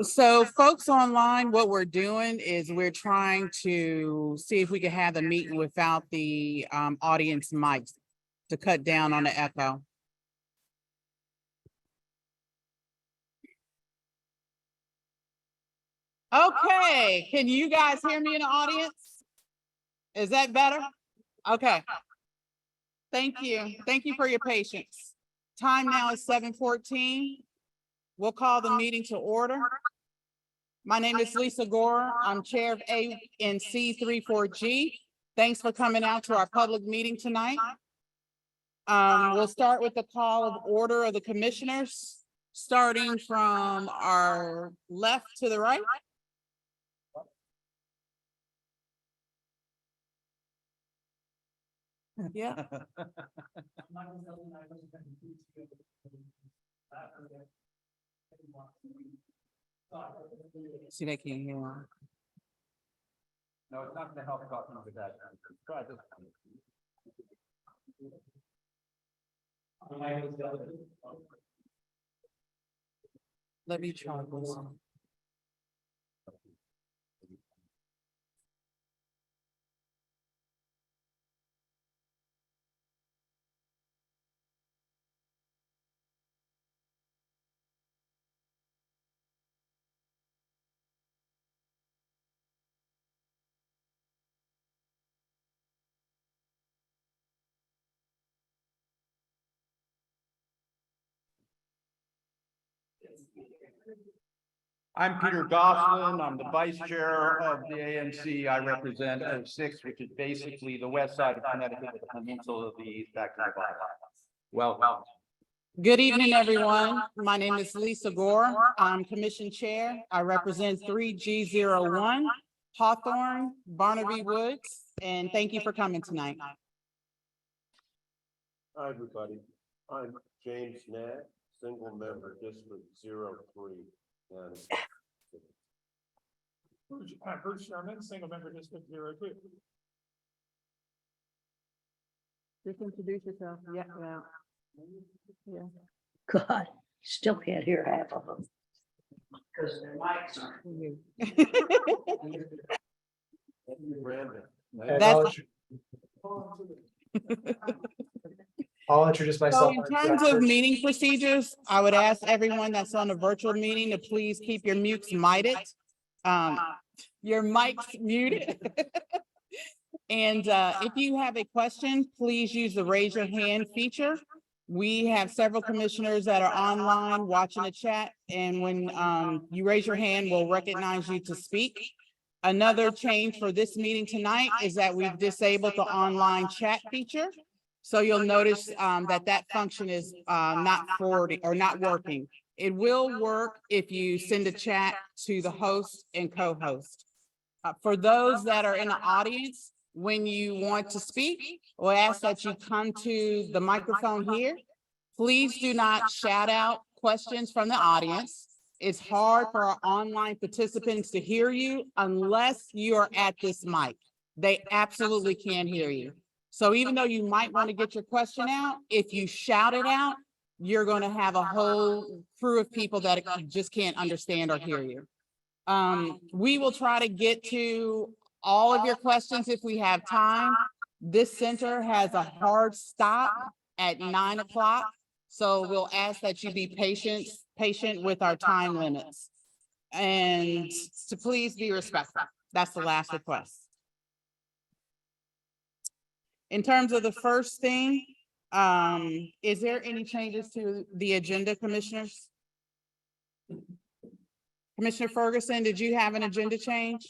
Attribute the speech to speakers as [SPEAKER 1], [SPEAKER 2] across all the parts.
[SPEAKER 1] So folks online, what we're doing is we're trying to see if we can have the meeting without the audience mics to cut down on the echo. Okay, can you guys hear me in the audience? Is that better? Okay. Thank you. Thank you for your patience. Time now is 7:14. We'll call the meeting to order. My name is Lisa Gore. I'm Chair of ANC 34G. Thanks for coming out to our public meeting tonight. We'll start with the call of order of the commissioners, starting from our left to the right. Yeah. See, they can't hear.
[SPEAKER 2] No, it's not going to help talking with that. Try this.
[SPEAKER 1] Let me try this.
[SPEAKER 2] I'm Peter Gosselin. I'm the vice chair of the ANC. I represent 06, which is basically the west side of Connecticut, the peninsula of the east back to the bottom. Welcome.
[SPEAKER 1] Good evening, everyone. My name is Lisa Gore. I'm commission chair. I represent 3G01, Hawthorne, Barnaby Woods, and thank you for coming tonight.
[SPEAKER 3] Hi, everybody. I'm James Knapp, single member District 03. And
[SPEAKER 4] Bruce Sherman, single member District 02.
[SPEAKER 1] Just introduce yourself. Yeah.
[SPEAKER 5] God, still can't hear half of them. Because their mics aren't.
[SPEAKER 3] Brandon.
[SPEAKER 6] I'll introduce
[SPEAKER 1] So
[SPEAKER 6] myself.
[SPEAKER 1] in terms of meeting procedures, I would ask everyone that's on the virtual meeting to please keep your mutes muted. Your mics muted. And if you have a question, please use the raise your hand feature. We have several commissioners that are online watching the chat, and when you raise your hand, we'll recognize you to speak. Another change for this meeting tonight is that we've disabled the online chat feature. So you'll notice that function is not forwarding or not working. It will work if you send a chat to the host and co-host. For those that are in the audience, when you want to speak, we'll ask that you come to the microphone here. Please do not shout out questions from the audience. It's hard for our online participants to hear you unless you are at this mic. They absolutely can't hear you. So even though you might want to get your question out, if you shout it out, you're going to have a whole crew of people that just can't understand or hear you. We will try to get to all of your questions if we have time. This center has a hard stop at 9 o'clock. So we'll ask that you be patient with our time limits and to please be respectful. That's the last request. In terms of the first thing, is there any changes to the agenda, commissioners? Commissioner Ferguson, did you have an agenda change?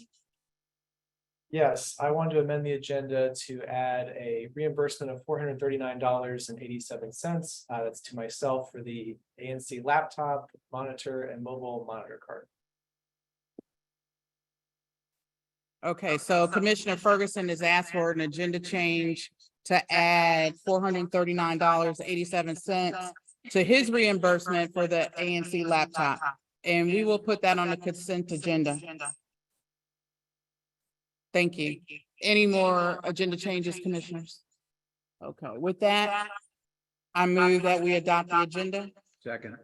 [SPEAKER 6] Yes, I wanted to amend the agenda to add a reimbursement of $439.87. That's to myself for the ANC laptop, monitor, and mobile monitor card.
[SPEAKER 1] Okay, so Commissioner Ferguson has asked for an agenda change to add $439.87 to his reimbursement for the ANC laptop. And we will put that on the consent agenda. Thank you. Any more agenda changes, commissioners? Okay, with that, I move that we adopt the agenda.
[SPEAKER 2] Second.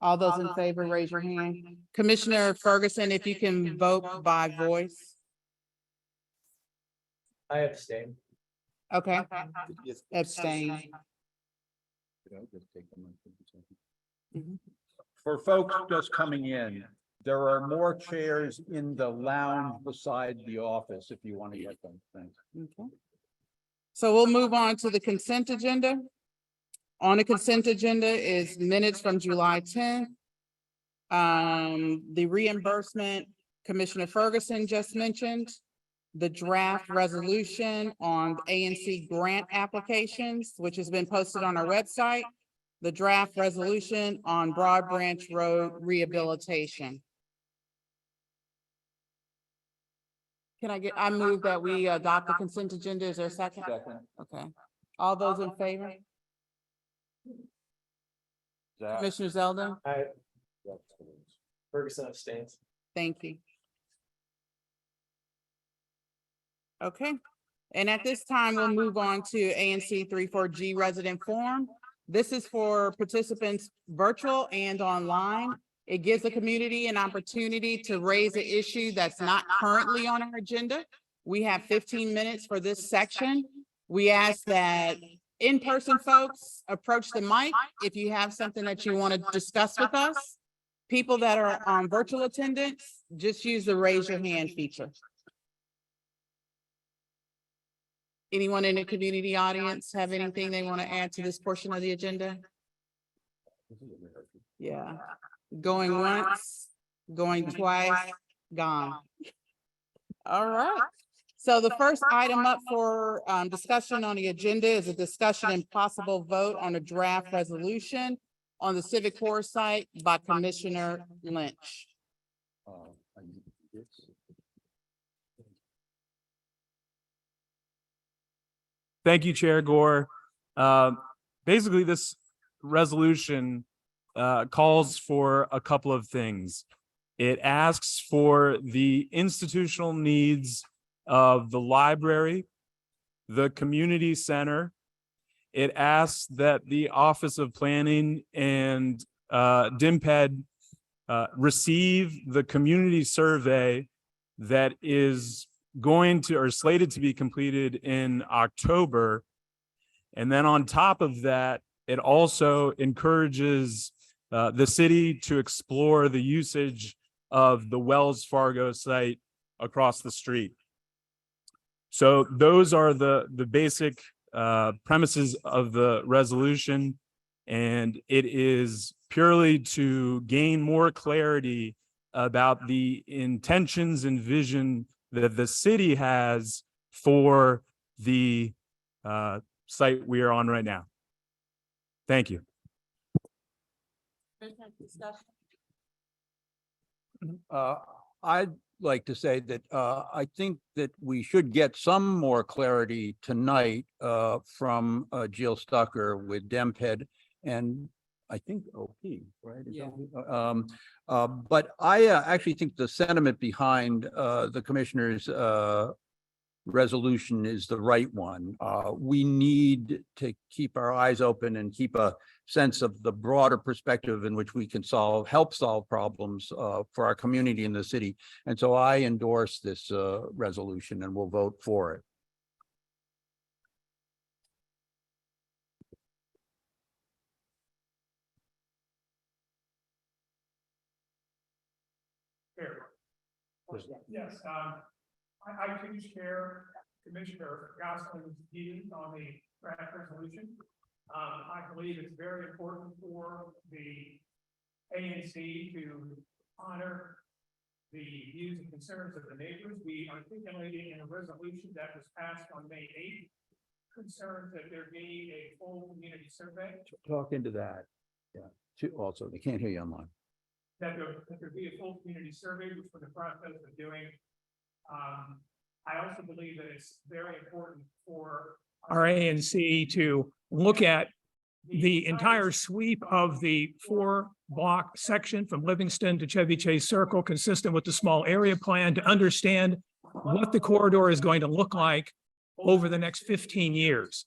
[SPEAKER 1] All those in favor, raise your hand. Commissioner Ferguson, if you can vote by voice.
[SPEAKER 6] I abstain.
[SPEAKER 1] Okay, abstain. Mhm.
[SPEAKER 2] For folks just coming in, there are more chairs in the lounge beside the office if you want to get them. Thanks.
[SPEAKER 1] Okay. So we'll move on to the consent agenda. On the consent agenda is minutes from July 10th. The reimbursement Commissioner Ferguson just mentioned. The draft resolution on ANC grant applications, which has been posted on our website. The draft resolution on Broad Branch Road rehabilitation. I move that we adopt the consent agenda. Is there a second?
[SPEAKER 2] Second.
[SPEAKER 1] Okay. All those in favor?
[SPEAKER 2] Zach?
[SPEAKER 1] Commissioner Zeldin?
[SPEAKER 6] Ferguson abstains.
[SPEAKER 1] Thank you. Okay, and at this time, we'll move on to ANC 34G resident forum. This is for participants virtual and online. It gives the community an opportunity to raise an issue that's not currently on our agenda. We have 15 minutes for this section. We ask that in-person folks approach the mic if you have something that you want to discuss with us. People that are on virtual attendance, just use the raise your hand feature. Anyone in the community audience have anything they want to add to this portion of the agenda? Yeah, going once, going twice, gone. All right. So the first item up for discussion on the agenda is a discussion and possible vote on a draft resolution on the Civic Core site by Commissioner Lynch.
[SPEAKER 7] Thank you, Chair Gore. Basically, this resolution calls for a couple of things. It asks for the institutional needs of the library, the community center. It asks that the Office of Planning and DMPED receive the community survey that is going to or slated to be completed in October. And then on top of that, it also encourages the city to explore the usage of the Wells Fargo site across the street. So those are the basic premises of the resolution, and it is purely to gain more clarity about the intentions and vision that the city has for the site we are on right now. Thank you.
[SPEAKER 2] I'd like to say that I think that we should get some more clarity tonight from Jill Stucker with DMPED and I think OP, right? Is
[SPEAKER 1] Yeah.
[SPEAKER 2] OP? But I actually think the sentiment behind the commissioner's resolution is the right one. We need to keep our eyes open and keep a sense of the broader perspective in which we can help solve problems for our community in the city. And so I endorse this resolution and will vote for it.
[SPEAKER 4] Yes, I too share Commissioner Gosling's views on the draft resolution. I believe it's very important for the ANC to honor the views and concerns of the neighbors. We articulated in a resolution that was passed on May 8th, concerns that there be a full community survey.
[SPEAKER 2] Talk into that. Yeah. Also, they can't hear you online.
[SPEAKER 4] That there be a full community survey, which we're in the process of doing. I also believe that it's very important for
[SPEAKER 8] our ANC to look at the entire sweep of the 4-block section from Livingston to Chevy Chase Circle, consistent with the small area plan, to understand what the corridor is going to look like over the next 15 years.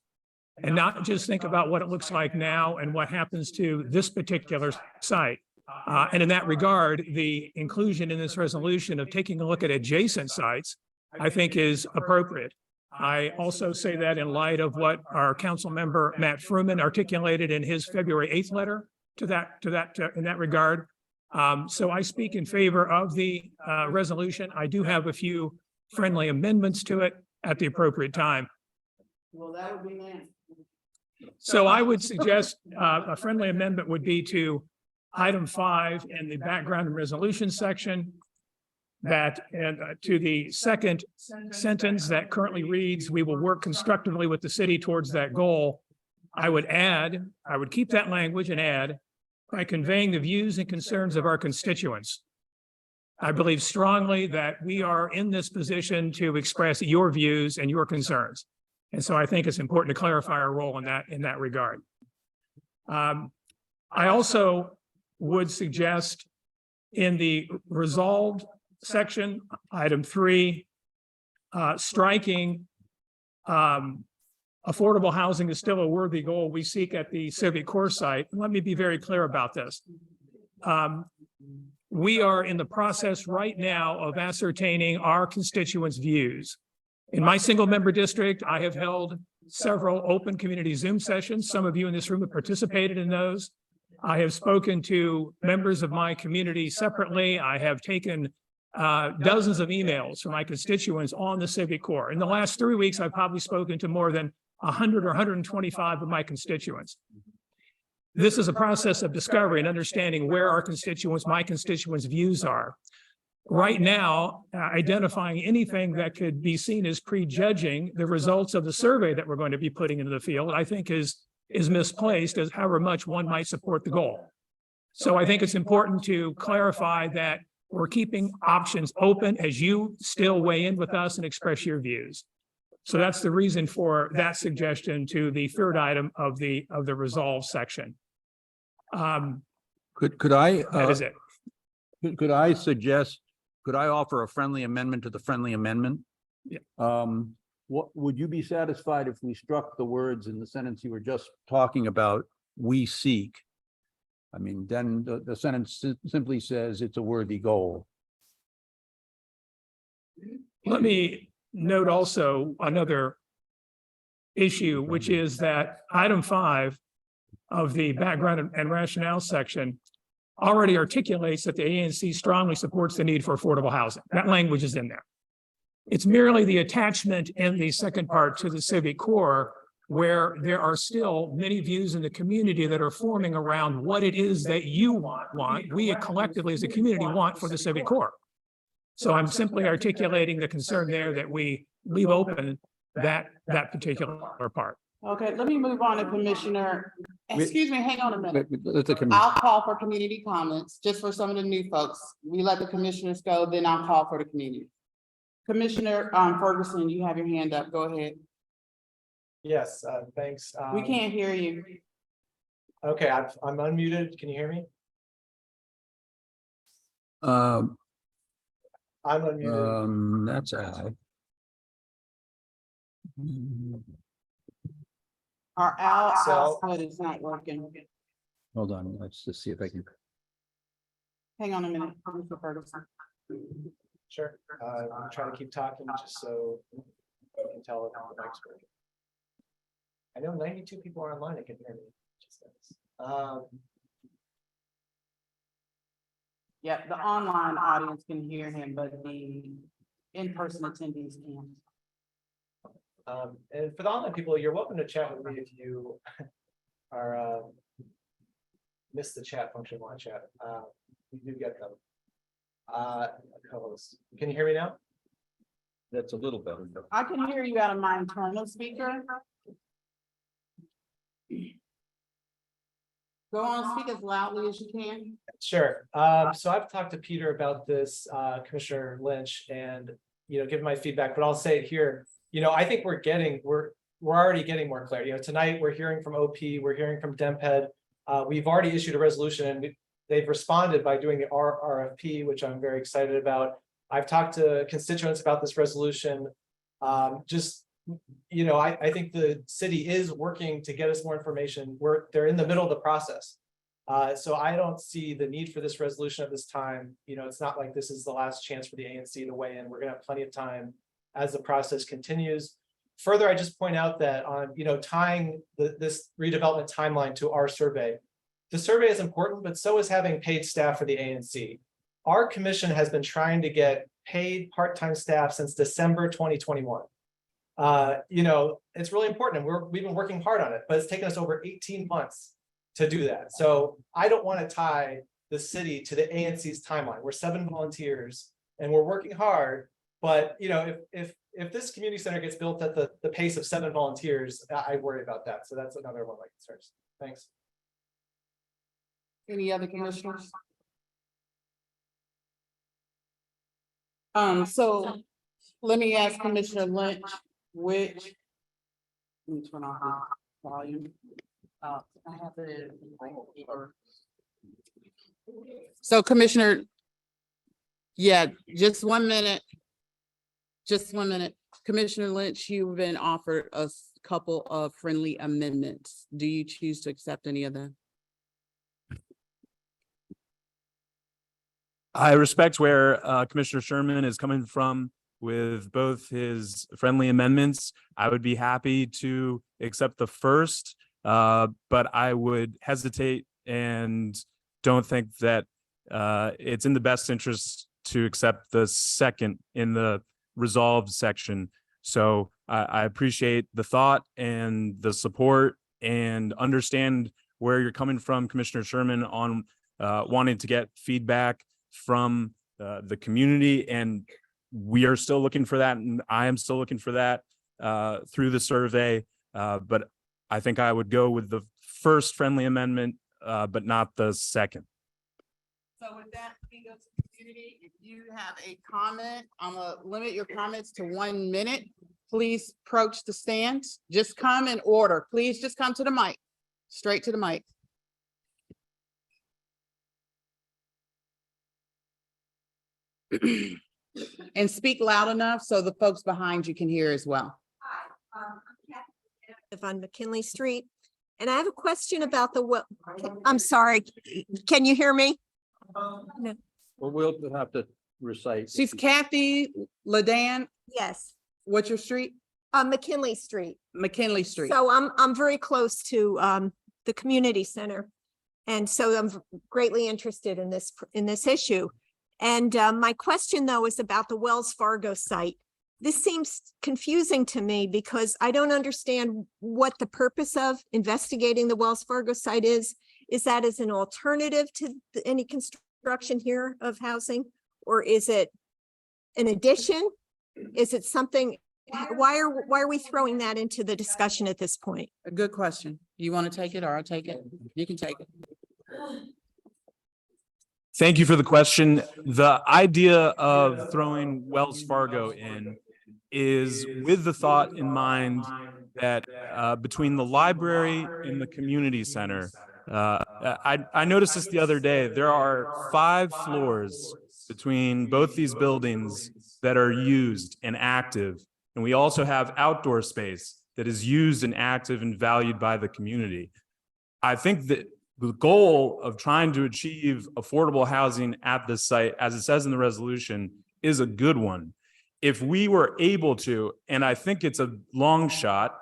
[SPEAKER 8] And not just think about what it looks like now and what happens to this particular site, And in that regard, the inclusion in this resolution of taking a look at adjacent sites, I think is appropriate. I also say that in light of what our council member Matt Frumin articulated in his February 8th letter in that regard. So I speak in favor of the resolution. I do have a few friendly amendments to it at the appropriate time.
[SPEAKER 1] Well, that would be nice.
[SPEAKER 8] So I would suggest a friendly amendment would be to item 5 in the background and resolution section. That and to the second sentence that currently reads, "We will work constructively with the city towards that goal." I would keep that language and add, "by conveying the views and concerns of our constituents." I believe strongly that we are in this position to express your views and your concerns. And so I think it's important to clarify our role in that regard. I also would suggest in the resolved section, item 3, striking affordable housing is still a worthy goal we seek at the Civic Core site. Let me be very clear about this. We are in the process right now of ascertaining our constituents' views. In my single member district, I have held several open community Zoom sessions. Some of you in this room have participated in those. I have spoken to members of my community separately. I have taken dozens of emails from my constituents on the Civic Core. In the last 3 weeks, I've probably spoken to more than 100 or 125 of my constituents. This is a process of discovery and understanding where our constituents, my constituents' views are. Right now, identifying anything that could be seen as prejudging the results of the survey that we're going to be putting into the field, I think is misplaced, as however much one might support the goal. So I think it's important to clarify that we're keeping options open as you still weigh in with us and express your views. So that's the reason for that suggestion to the third item of the resolve section.
[SPEAKER 2] Could I?
[SPEAKER 8] That is it.
[SPEAKER 2] Could I suggest, could I offer a friendly amendment to the friendly amendment?
[SPEAKER 8] Yeah.
[SPEAKER 2] What, would you be satisfied if we struck the words in the sentence you were just talking about, "we seek"? I mean, then the sentence simply says it's a worthy goal.
[SPEAKER 8] Let me note also another issue, which is that item 5 of the background and rationale section already articulates that the ANC strongly supports the need for affordable housing. That language is in there. It's merely the attachment in the second part to the Civic Core, where there are still many views in the community that are forming around what it is that you want, we collectively as a community want for the Civic Core. So I'm simply articulating the concern there that we leave open that particular part.
[SPEAKER 1] Okay, let me move on to Commissioner. Excuse me, hang on a minute.
[SPEAKER 2] Let the commission.
[SPEAKER 1] I'll call for community comments, just for some of the new folks. We let the commissioners go, then I'll call for the community. Commissioner Ferguson, you have your hand up. Go ahead.
[SPEAKER 6] Yes, thanks.
[SPEAKER 1] We can't hear you.
[SPEAKER 6] Okay, I'm unmuted. Can you hear me?
[SPEAKER 2] I'm
[SPEAKER 6] unmuted.
[SPEAKER 2] That's odd.
[SPEAKER 1] Our output is not working.
[SPEAKER 2] Hold on, let's just see if I can.
[SPEAKER 1] Hang on a minute, Mr. Ferguson.
[SPEAKER 6] Sure. I'm trying to keep talking just so you can tell if the mic's working. I know 92 people are online that can hear me.
[SPEAKER 1] Yeah, the online audience can hear him, but the in-person attendees can't.
[SPEAKER 6] And for the online people, you're welcome to chat with me if you are miss the chat function. Want to chat? We do get them. Co-host. Can you hear me now?
[SPEAKER 2] That's a little better.
[SPEAKER 1] I can hear you out of my internal speaker. Go on, speak as loudly as you can.
[SPEAKER 6] Sure. So I've talked to Peter about this, Commissioner Lynch, and give my feedback, but I'll say it here. I think we're already getting more clarity. Tonight we're hearing from OP, we're hearing from DMPED. We've already issued a resolution, and they've responded by doing the Our RFP, which I'm very excited about. I've talked to constituents about this resolution. I think the city is working to get us more information. They're in the middle of the process. So I don't see the need for this resolution at this time. You know, it's not like this is the last chance for the ANC to weigh in. We're gonna have plenty of time as the process continues. Further, I just point out that on, you know, tying this redevelopment timeline to our survey, the survey is important, but so is having paid staff for the ANC. Our commission has been trying to get paid part-time staff since December 2021. You know, it's really important. We've been working hard on it, but it's taken us over 18 months to do that. So I don't want to tie the city to the ANC's timeline. We're 7 volunteers and we're working hard, but you know, if this community center gets built at the pace of 7 volunteers, I worry about that. So that's another one of my concerns. Thanks.
[SPEAKER 1] Any other commissioners? So let me ask Commissioner Lynch, which. Let me turn off the volume. I have it. So Commissioner. Yeah, just 1 minute. Just 1 minute. Commissioner Lynch, you've been offered a couple of friendly amendments. Do you choose to accept any of them?
[SPEAKER 7] I respect where Commissioner Sherman is coming from with both his friendly amendments. I would be happy to accept the first, but I would hesitate and don't think that it's in the best interest to accept the second in the resolved section. So I appreciate the thought and the support and understand where you're coming from, Commissioner Sherman, on wanting to get feedback from the community, and we are still looking for that, and I am still looking for that through the survey, but I think I would go with the first friendly amendment, but not the second.
[SPEAKER 1] So with that, we go to the community. If you have a comment, I'm gonna limit your comments to 1 minute. Please approach the stand. Just come in order. Please just come to the mic, straight to the mic. And speak loud enough so the folks behind you can hear as well.
[SPEAKER 9] On McKinley Street. And I have a question about the well. I'm sorry. Can you hear me? No.
[SPEAKER 2] Well, we'll have to recite.
[SPEAKER 1] She's Kathy Ladan.
[SPEAKER 9] Yes,
[SPEAKER 1] What's your street?
[SPEAKER 9] McKinley Street.
[SPEAKER 1] McKinley Street.
[SPEAKER 9] So I'm very close to the community center. And so I'm greatly interested in this issue. And my question though is about the Wells Fargo site. This seems confusing to me because I don't understand what the purpose of investigating the Wells Fargo site is. Is that as an alternative to any construction here of housing? Or is it an addition? Is it something, why are we throwing that into the discussion at this point?
[SPEAKER 1] A good question. You want to take it or I'll take it? You can take it.
[SPEAKER 7] Thank you for the question. The idea of throwing Wells Fargo in is with the thought in mind that between the library and the community center, I noticed this the other day, there are 5 floors between both these buildings that are used and active. And we also have outdoor space that is used and active and valued by the community. I think that the goal of trying to achieve affordable housing at this site, as it says in the resolution, is a good one. If we were able to, and I think it's a long shot,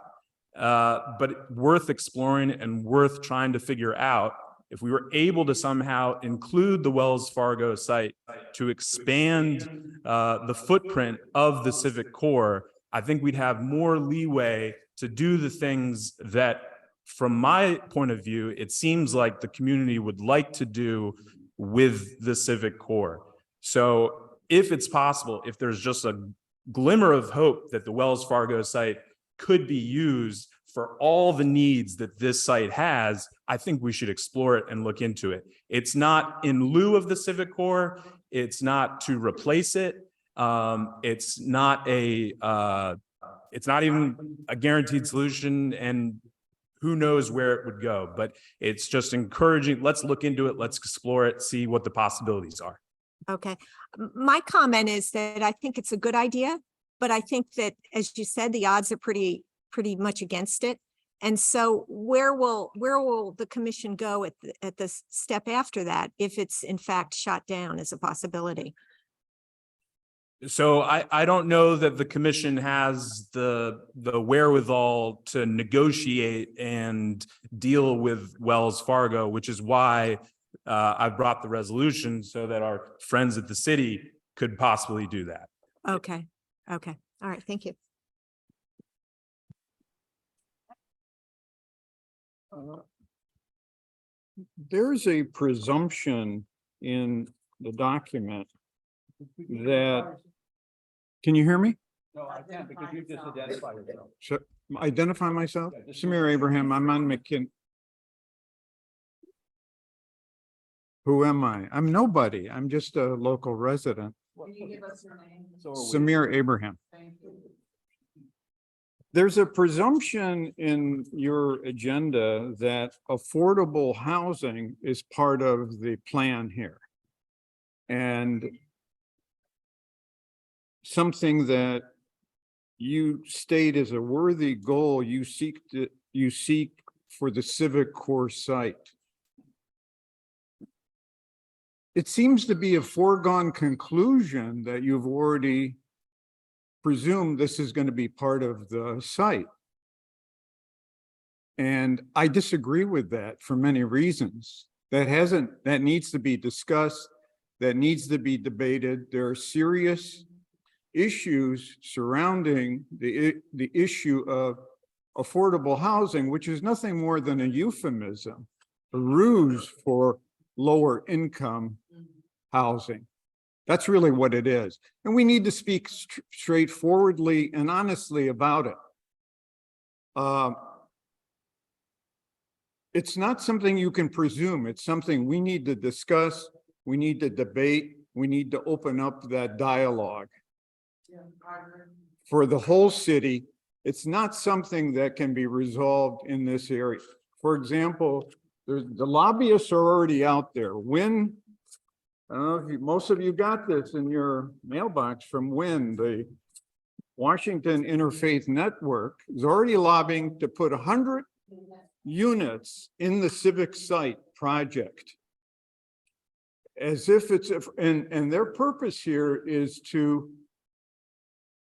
[SPEAKER 7] but worth exploring and worth trying to figure out, if we were able to somehow include the Wells Fargo site to expand the footprint of the Civic Core, I think we'd have more leeway to do the things that, from my point of view, it seems like the community would like to do with the Civic Core. So if it's possible, if there's just a glimmer of hope that the Wells Fargo site could be used for all the needs that this site has, I think we should explore it and look into it. It's not in lieu of the Civic Core. It's not to replace it. It's not even a guaranteed solution, and who knows where it would go, but it's just encouraging. Let's look into it. Let's explore it, see what the possibilities are.
[SPEAKER 9] Okay. My comment is that I think it's a good idea, but I think that, as you said, the odds are pretty much against it. And so where will the commission go at the step after that, if it's in fact shot down as a possibility?
[SPEAKER 7] So I don't know that the commission has the wherewithal to negotiate and deal with Wells Fargo, which is why I brought the resolution so that our friends at the city could possibly do that.
[SPEAKER 9] Okay, okay. All right, thank you.
[SPEAKER 10] There's a presumption in the document that, can you hear me?
[SPEAKER 2] No, I can't because you just identified yourself.
[SPEAKER 10] Should identify myself? Samir Abraham, I'm on McKin. Who am I? I'm nobody. I'm just a local resident.
[SPEAKER 1] Can you give us your name?
[SPEAKER 10] Samir Abraham.
[SPEAKER 1] Thank you.
[SPEAKER 10] There's a presumption in your agenda that affordable housing is part of the plan here. And something that you state as a worthy goal you seek for the Civic Core site. It seems to be a foregone conclusion that you've already presumed this is going to be part of the site. And I disagree with that for many reasons. That needs to be discussed, that needs to be debated. There are serious issues surrounding the issue of affordable housing, which is nothing more than a euphemism, a ruse for lower income housing. That's really what it is. And we need to speak straightforwardly and honestly about it. It's not something you can presume. It's something we need to discuss. We need to debate. We need to open up that dialogue. For the whole city, it's not something that can be resolved in this area. For example, the lobbyists are already out there. When, I don't know if most of you got this in your mailbox from WIN, the Washington Interfaith Network is already lobbying to put 100 units in the civic site project. As if it's, and their purpose here is to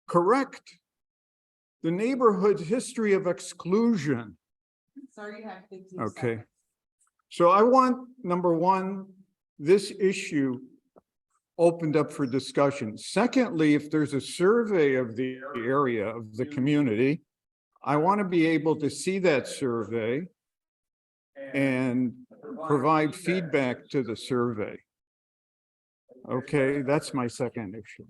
[SPEAKER 10] correct the neighborhood's history of exclusion.
[SPEAKER 1] Sir, you have 15
[SPEAKER 10] Okay.
[SPEAKER 1] seconds.
[SPEAKER 10] So I want, number one, this issue opened up for discussion. Secondly, if there's a survey of the area of the community, I want to be able to see that survey and provide feedback to the survey. Okay, that's my second issue.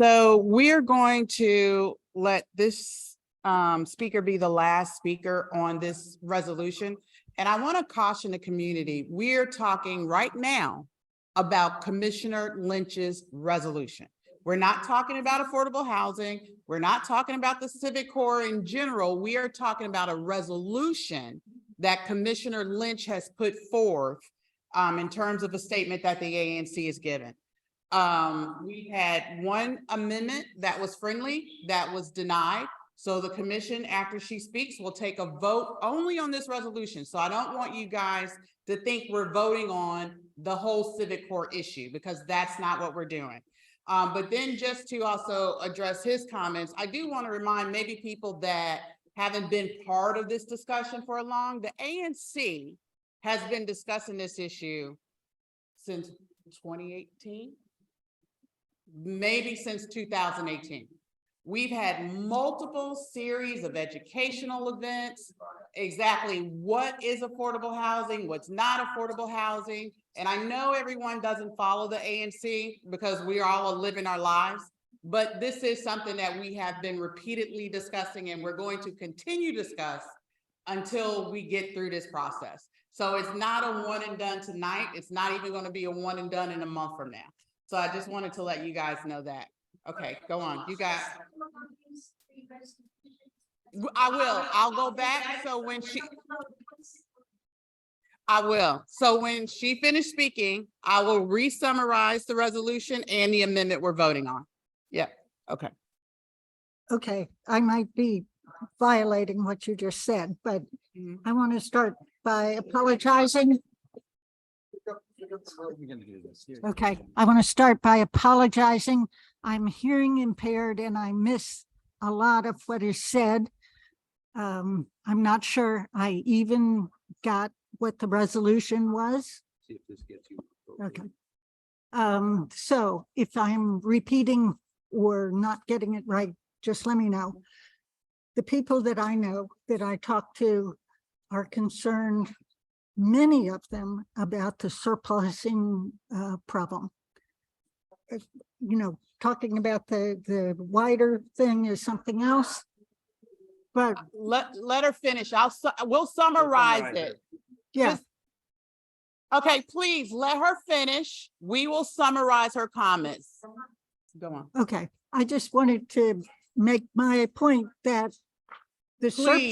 [SPEAKER 1] So we're going to let this speaker be the last speaker on this resolution. And I want to caution the community, we're talking right now about Commissioner Lynch's resolution. We're not talking about affordable housing. We're not talking about the Civic Core in general. We are talking about a resolution that Commissioner Lynch has put forth in terms of a statement that the ANC has given. We had one amendment that was friendly, that was denied. So the commission, after she speaks, will take a vote only on this resolution. So I don't want you guys to think we're voting on the whole Civic Core issue, because that's not what we're doing. But then just to also address his comments, I do want to remind maybe people that haven't been part of this discussion for long, the ANC has been discussing this issue since 2018. Maybe since 2018. We've had multiple series of educational events, exactly what is affordable housing, what's not affordable housing. And I know everyone doesn't follow the ANC because we are all living our lives, but this is something that we have been repeatedly discussing, and we're going to continue to discuss until we get through this process. So it's not a one and done tonight. It's not even going to be a one and done in a month from now. So I just wanted to let you guys know that. Okay, go on. You guys. I will. I'll go back. So when she, I will. So when she finished speaking, I will re-summarize the resolution and the amendment we're voting on. Yeah, okay.
[SPEAKER 11] Okay, I might be violating what you just said, but
[SPEAKER 1] Mhm.
[SPEAKER 11] I want to start by apologizing. Okay, I want to start by apologizing. I'm hearing impaired and I miss a lot of what is said. I'm not sure I even got what the resolution was.
[SPEAKER 2] See if this gets you.
[SPEAKER 11] Okay. So if I'm repeating or not getting it right, just let me know. The people that I know that I talk to are concerned, many of them, about the surplusing problem. You know, talking about the wider thing is something else. But
[SPEAKER 1] Let her finish. We'll summarize it.
[SPEAKER 11] yeah,
[SPEAKER 1] Just- Okay, please let her finish. We will summarize her comments. Go on.
[SPEAKER 11] okay. I just wanted to make my point that the
[SPEAKER 1] Please.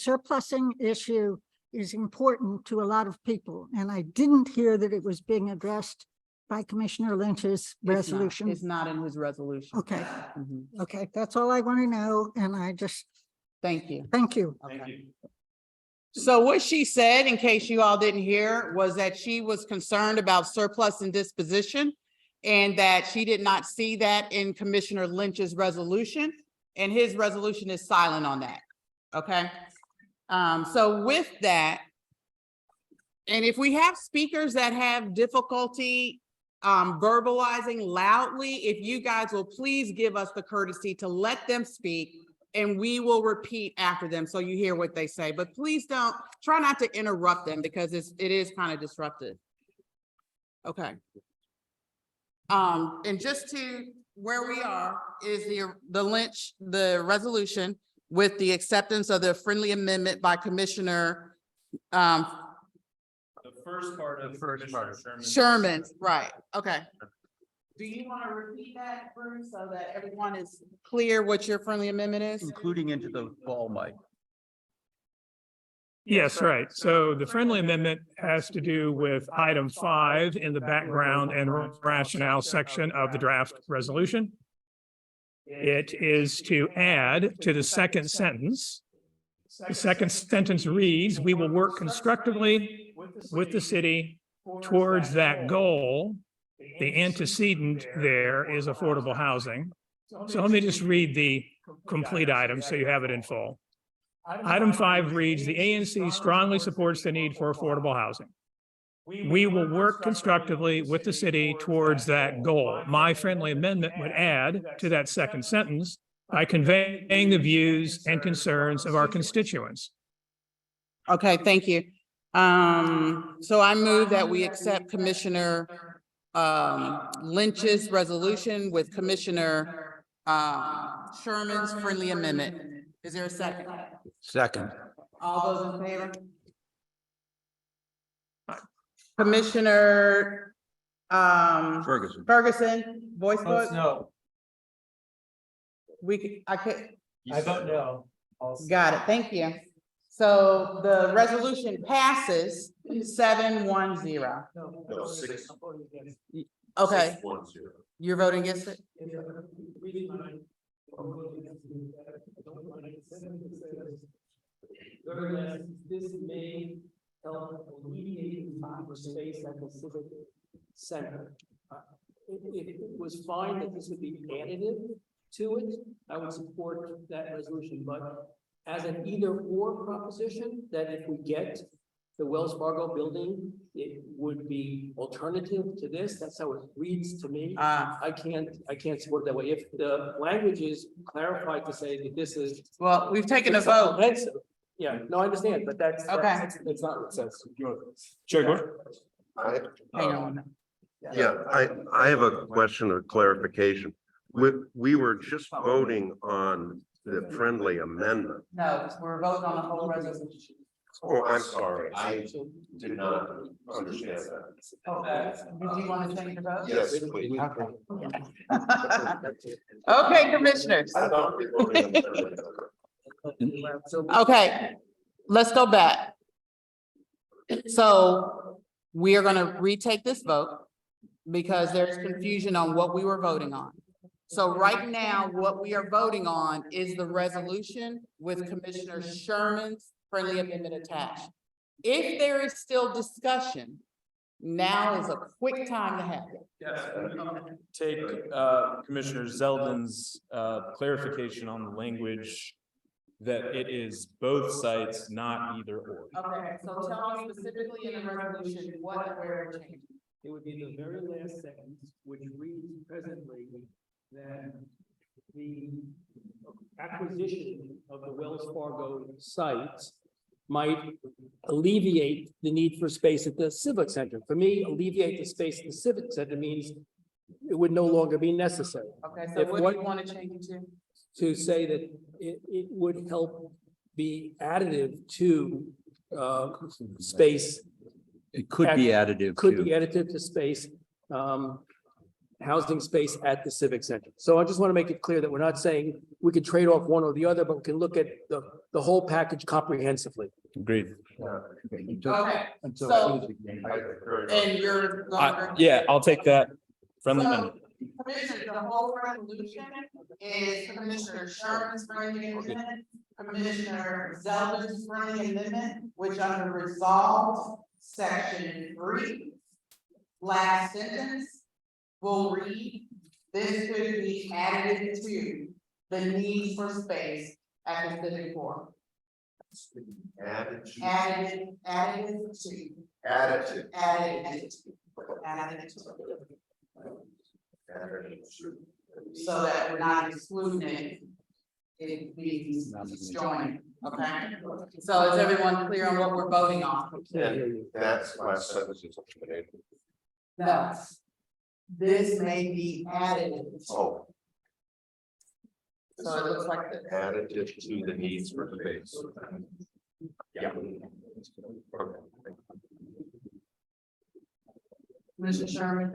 [SPEAKER 11] surplusing issue is important to a lot of people. And I didn't hear that it was being addressed by Commissioner Lynch's resolution.
[SPEAKER 1] It's not in his resolution.
[SPEAKER 11] Okay,
[SPEAKER 1] Mhm.
[SPEAKER 11] okay, that's all I want to know. And I just,
[SPEAKER 1] Thank you.
[SPEAKER 11] thank you.
[SPEAKER 1] Okay. So what she said, in case you all didn't hear, was that she was concerned about surplus and disposition, and that she did not see that in Commissioner Lynch's resolution, and his resolution is silent on that. Okay? So with that, and if we have speakers that have difficulty verbalizing loudly, if you guys will please give us the courtesy to let them speak, and we will repeat after them so you hear what they say. But please try not to interrupt them, because it is kind of disruptive. Okay. And just to where we are is the resolution with the acceptance of the friendly amendment by Commissioner
[SPEAKER 7] The first part of Commissioner
[SPEAKER 1] Sherman, right, okay. Do you want to repeat that, Bruce, so that everyone is clear what your friendly amendment is?
[SPEAKER 2] Including into the ball mic.
[SPEAKER 8] Yes, right. So the friendly amendment has to do with item 5 in the background and rationale section of the draft resolution. It is to add to the second sentence. The second sentence reads, "We will work constructively with the city towards that goal." The antecedent there is affordable housing. So let me just read the complete item so you have it in full. Item 5 reads, "The ANC strongly supports the need for affordable housing. We will work constructively with the city towards that goal." My friendly amendment would add to that second sentence by conveying the views and concerns of our constituents.
[SPEAKER 1] Okay, thank you. So I move that we accept Commissioner Lynch's resolution with Commissioner Sherman's friendly amendment. Is there a second?
[SPEAKER 2] Second.
[SPEAKER 1] All those in favor? Commissioner Ferguson, voice
[SPEAKER 6] Votes
[SPEAKER 1] vote?
[SPEAKER 6] no.
[SPEAKER 1] I could,
[SPEAKER 6] I vote no. Also.
[SPEAKER 1] got it, thank you. So the resolution passes 7-1-0.
[SPEAKER 3] No, 6.
[SPEAKER 1] Okay,
[SPEAKER 3] 6-1-0.
[SPEAKER 1] you're voting against it?
[SPEAKER 12] This may help alleviate the space at the civic center. If it was fine that this would be additive to it, I would support that resolution, but as an either or proposition, that if we get the Wells Fargo building, it would be alternative to this. That's how it reads to me. I can't support it that way. If the language is clarified to say that this is.
[SPEAKER 1] Well, we've taken a vote.
[SPEAKER 12] Yeah, no, I understand, but that's
[SPEAKER 1] Okay.
[SPEAKER 12] that's not what it says.
[SPEAKER 7] Chair Gore?
[SPEAKER 1] Hang on.
[SPEAKER 3] Yeah, I have a question of clarification. We were just voting on the friendly amendment.
[SPEAKER 1] No, we're voting on the whole resolution.
[SPEAKER 3] Oh, I'm sorry. I did not understand that.
[SPEAKER 1] Okay, did you want to change your vote?
[SPEAKER 3] Yes, please.
[SPEAKER 1] Okay, commissioners.
[SPEAKER 3] I thought we were voting on the friendly amendment.
[SPEAKER 1] Okay, let's go back. So we are gonna retake this vote because there's confusion on what we were voting on. So right now, what we are voting on is the resolution with Commissioner Sherman's friendly amendment attached. If there is still discussion, now is a quick time to have it.
[SPEAKER 7] Yes. Take Commissioner Zeldin's clarification on the language that it is both sites, not either or.
[SPEAKER 1] Okay, so tell me specifically in the resolution, where we're changing.
[SPEAKER 12] It would be the very last sentence, which reads presently that the acquisition of the Wells Fargo sites might alleviate the need for space at the Civic Center. For me, alleviate the space at the Civic Center means it would no longer be necessary.
[SPEAKER 1] Okay, so what do you want to change it to?
[SPEAKER 12] To say that it would help be additive to space.
[SPEAKER 2] It could be additive
[SPEAKER 12] Could be
[SPEAKER 2] to,
[SPEAKER 12] additive to space, housing space at the Civic Center. So I just want to make it clear that we're not saying we could trade off one or the other, but we can look at the whole package comprehensively.
[SPEAKER 7] Agreed.
[SPEAKER 1] Okay, so, and you're.
[SPEAKER 7] Yeah, I'll take that friendly
[SPEAKER 1] So,
[SPEAKER 7] amendment.
[SPEAKER 1] Commissioner, the whole resolution is Commissioner Sherman's friendly amendment, Commissioner Zeldin's friendly amendment, which under resolved section 3, last sentence will read, this could be added to the need for space at the Civic Core.
[SPEAKER 3] Added to.
[SPEAKER 1] Added to. So that we're not excluding it. It means joining, okay? So is everyone clear on what we're voting on?
[SPEAKER 3] And that's last sentence is eliminated.
[SPEAKER 1] No. This may be added.
[SPEAKER 3] Oh,
[SPEAKER 1] So it looks like this.
[SPEAKER 3] additive to the needs for space. Yeah. Okay.
[SPEAKER 1] Commissioner Sherman?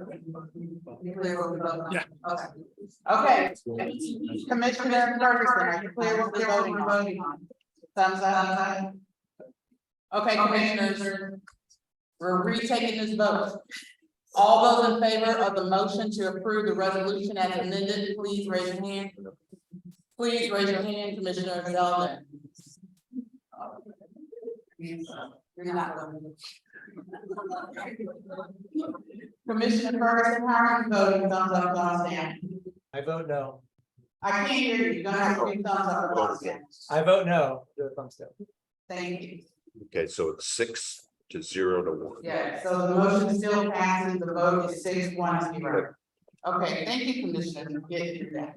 [SPEAKER 1] You clear what we're voting on?
[SPEAKER 8] Yeah.
[SPEAKER 1] Okay. Commissioner Ferguson, are you clear what we're voting on? Thumbs up? Okay, commissioners, we're retaking this vote. All those in favor of the motion to approve the resolution as amended, please raise your hand. Please raise your hand, Commissioner Zeldin. You're not. Commissioner Ferguson, how are you voting? Thumbs up, thumbs down?
[SPEAKER 6] I vote no.
[SPEAKER 1] I can't hear you. You're gonna have to do thumbs up or thumbs down.
[SPEAKER 6] I vote no. Do a thumbs down.
[SPEAKER 1] Thank you.
[SPEAKER 3] Okay, so it's 6-0-1.
[SPEAKER 1] Yeah, so the motion still passes. The vote is 6-1-0. Okay, thank you, Commissioner, for getting through that.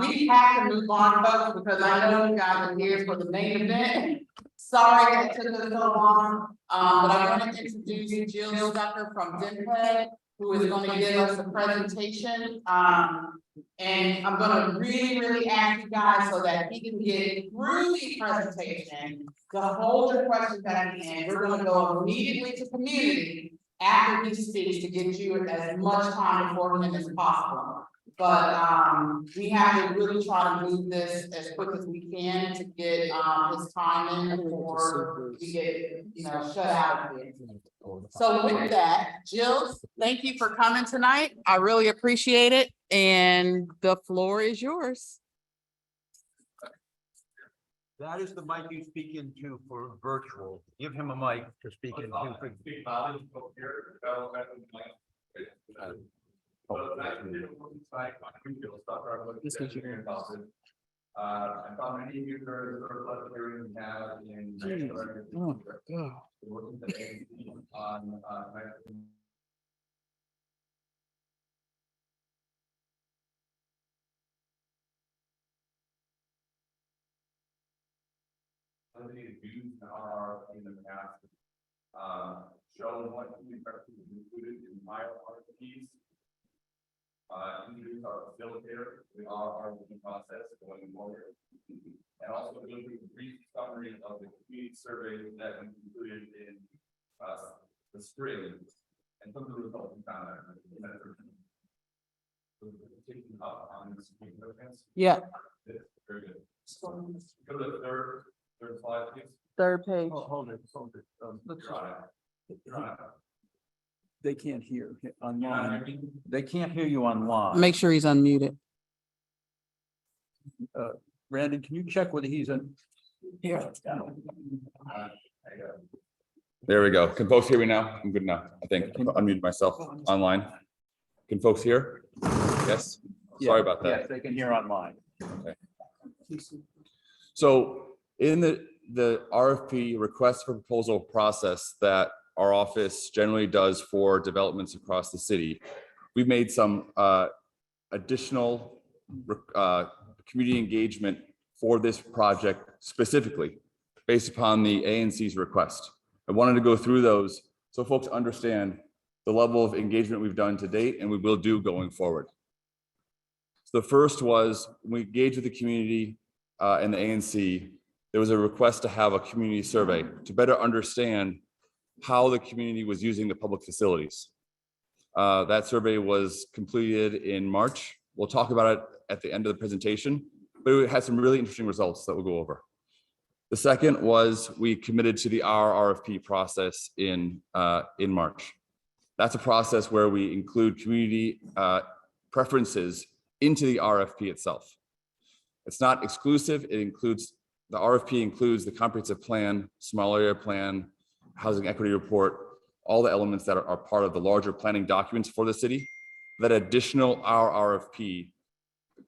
[SPEAKER 1] We have to move on, folks, because I know you guys are here for the main event. Sorry that took us so long, but I want to introduce Jill Zucker from DMPED, who is going to give us a presentation. And I'm going to really ask you guys so that he can get through the presentation to hold your questions at the end. We're going to go immediately to community after he speaks to get you as much time before him as possible. But we have to really try to move this as quick as we can to get his time in before we get, shut out of here. So with that, Jill, thank you for coming tonight. I really appreciate it. And the floor is yours.
[SPEAKER 2] that is the mic you speak into for virtual. Give him a mic to speak into.
[SPEAKER 6] This is your.
[SPEAKER 13] I found many users or public hearings we have in.
[SPEAKER 6] Oh, God.
[SPEAKER 13] On, views are in the past, shown what we included in my RFPs. Introduce our facilitator, the RFP process going forward. And also go through a brief summary of the community survey that we included in the spring and some of the results we found. Taking up on this.
[SPEAKER 1] Yeah.
[SPEAKER 13] Very good. Go to the third slide, please.
[SPEAKER 1] Third page.
[SPEAKER 2] Hold it. They can't hear online. They can't hear you online.
[SPEAKER 1] Make sure he's unmuted.
[SPEAKER 2] Brandon, can you check whether he's in? Here.
[SPEAKER 13] There we go. Can folks hear me now? I'm good now. I think I unmuted myself online. Can folks hear? Yes. Sorry about that.
[SPEAKER 2] Yes, they can hear online.
[SPEAKER 13] Okay. So in the RFP request for proposal process that our office generally does for developments across the city, we've made some additional community engagement for this project specifically based upon the ANC's request. I wanted to go through those so folks understand the level of engagement we've done to date and we will do going forward. So the first was we engaged with the community and the ANC. There was a request to have a community survey to better understand how the community was using the public facilities. That survey was completed in March. We'll talk about it at the end of the presentation, but it had some really interesting results that we'll go over. The second was we committed to the Our RFP process in March. That's a process where we include community preferences into the RFP itself. It's not exclusive. It includes, the RFP includes the comprehensive plan, small area plan, housing equity report, all the elements that are part of the larger planning documents for the city. That additional Our RFP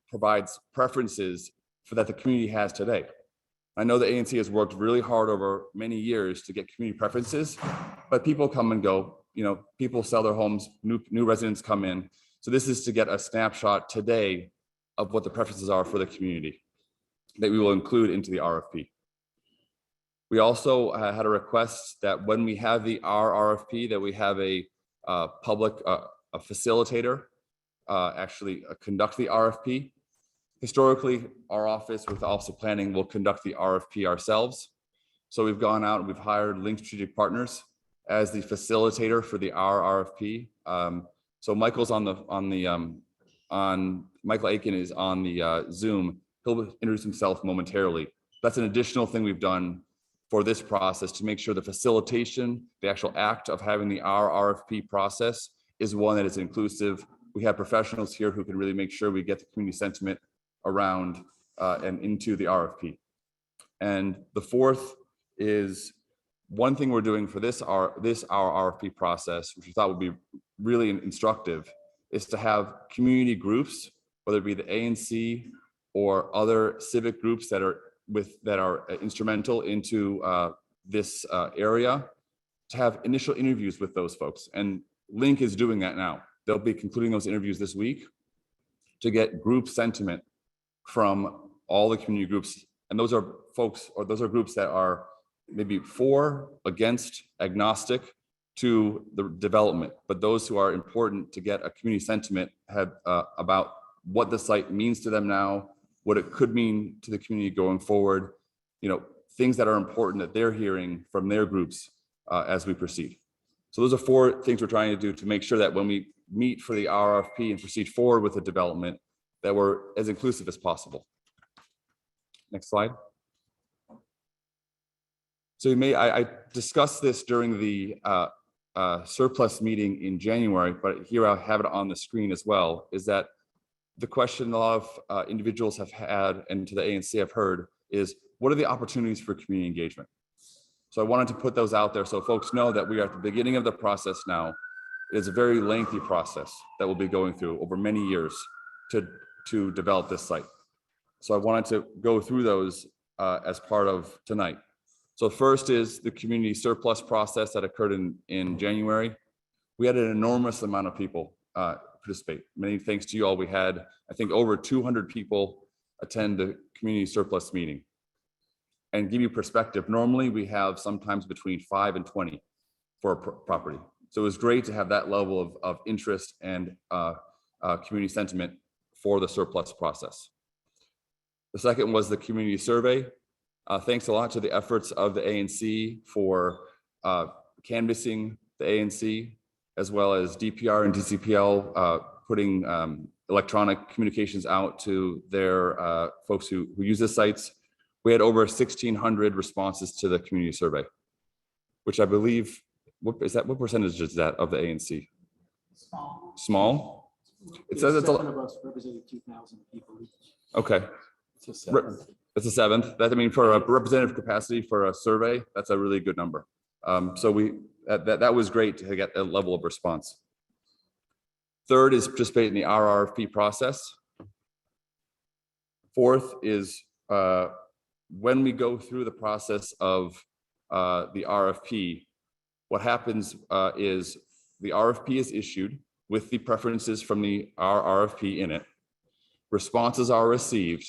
[SPEAKER 13] provides preferences for that the community has today. I know the ANC has worked really hard over many years to get community preferences, but people come and go, you know, people sell their homes, new residents come in. So this is to get a snapshot today of what the preferences are for the community that we will include into the RFP. We also had a request that when we have the Our RFP, that we have a public a facilitator actually conduct the RFP. Historically, our office with the Office of Planning will conduct the RFP ourselves. So we've gone out and we've hired Link Strategic Partners as the facilitator for the Our RFP. So Michael's Michael Aiken is on the Zoom. He'll introduce himself momentarily. That's an additional thing we've done for this process to make sure the facilitation, the actual act of having the Our RFP process is one that is inclusive. We have professionals here who can really make sure we get the community sentiment around and into the RFP. And the fourth is one thing we're doing for Our RFP process, which we thought would be really instructive, is to have community groups, whether it be the ANC or other civic groups that are instrumental into this area, to have initial interviews with those folks. And Link is doing that now. They'll be concluding those interviews this week to get group sentiment from all the community groups. And those are folks, or those are groups that are maybe for, against, agnostic to the development, but those who are important to get a community sentiment have about what the site means to them now, what it could mean to the community going forward, you know, things that are important that they're hearing from their groups as we proceed. So those are four things we're trying to do to make sure that when we meet for the RFP and proceed forward with the development, that we're as inclusive as possible. Next slide. So I discussed this during the surplus meeting in January, but here I have it on the screen as well, is that the question a lot of individuals have had and to the ANC have heard is, what are the opportunities for community engagement? So I wanted to put those out there so folks know that we are at the beginning of the process now. It is a very lengthy process that we'll be going through over many years to develop this site. So I wanted to go through those as part of tonight. So first is the community surplus process that occurred in January. We had an enormous amount of people participate. Many thanks to you all. We had, I think, over 200 people attend the community surplus meeting. And give you perspective, normally we have sometimes between 5 and 20 for a property. So it was great to have that level of interest and community sentiment for the surplus process. The second was the community survey. Thanks a lot to the efforts of the ANC for canvassing the ANC, as well as DPR and DCPL putting electronic communications out to their folks who use the sites. We had over 1,600 responses to the community survey. which I believe, what percentage is that of the ANC? Small? It says it's
[SPEAKER 12] Seven of us representing 2,000 people.
[SPEAKER 13] okay. It's a seventh. That, I mean, for a representative capacity for a survey, that's a really good number. So that was great to get a level of response. Third is participate in the Our RFP process. Fourth is when we go through the process of the RFP, what happens is the RFP is issued with the preferences from the Our RFP in it. Responses are received.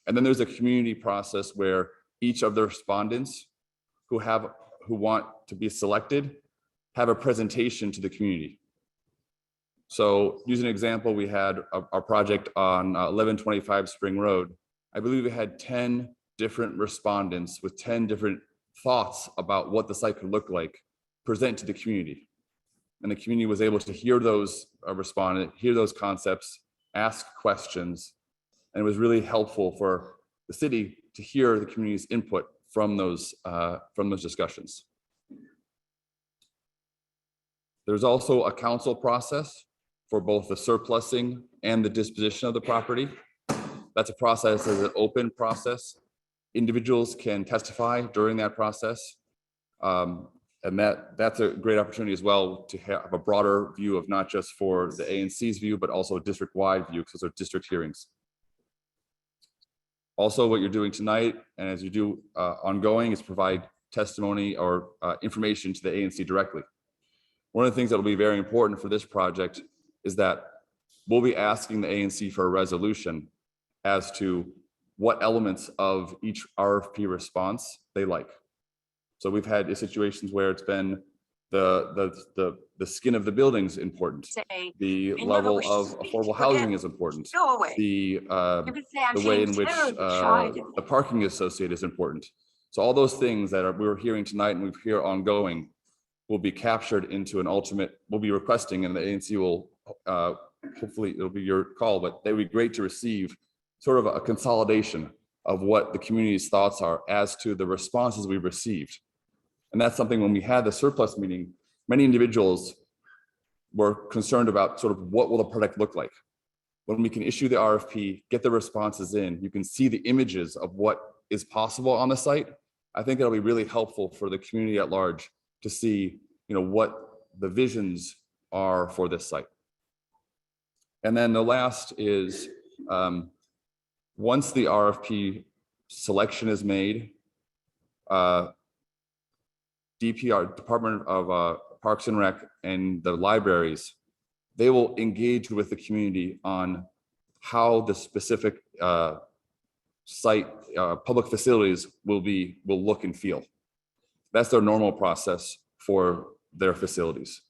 [SPEAKER 13] And then there's a community process where each of the respondents who want to be selected have a presentation to the community. So using an example, we had our project on 1125 Spring Road. I believe we had 10 different respondents with 10 different thoughts about what the site could look like, present to the community. And the community was able to hear those respondents, hear those concepts, ask questions. And it was really helpful for the city to hear the community's input from those discussions. There's also a council process for both the surplusing and the disposition of the property. That's a process, as an open process. Individuals can testify during that process. And that's a great opportunity as well to have a broader view of not just for the ANC's view, but also a district-wide view, because those are district hearings. Also, what you're doing tonight, and as you do ongoing, is provide testimony or information to the ANC directly. One of the things that will be very important for this project is that we'll be asking the ANC for a resolution as to what elements of each RFP response they like. So we've had situations where it's been the skin of the building is important. The level of affordable housing is important. The way in which the parking associated is important. So all those things that we're hearing tonight and we hear ongoing will be captured into an ultimate, we'll be requesting, and the ANC will hopefully it'll be your call, but they would be great to receive sort of a consolidation of what the community's thoughts are as to the responses we've received. And that's something when we had the surplus meeting, many individuals were concerned about sort of what will the product look like. When we can issue the RFP, get the responses in, you can see the images of what is possible on the site. I think it'll be really helpful for the community at large to see, what the visions are for this site. And then the last is, once the RFP selection is made, DPR, Department of Parks and Rec, and the libraries, they will engage with the community on how the specific site, public facilities will look and feel. That's their normal process for their facilities.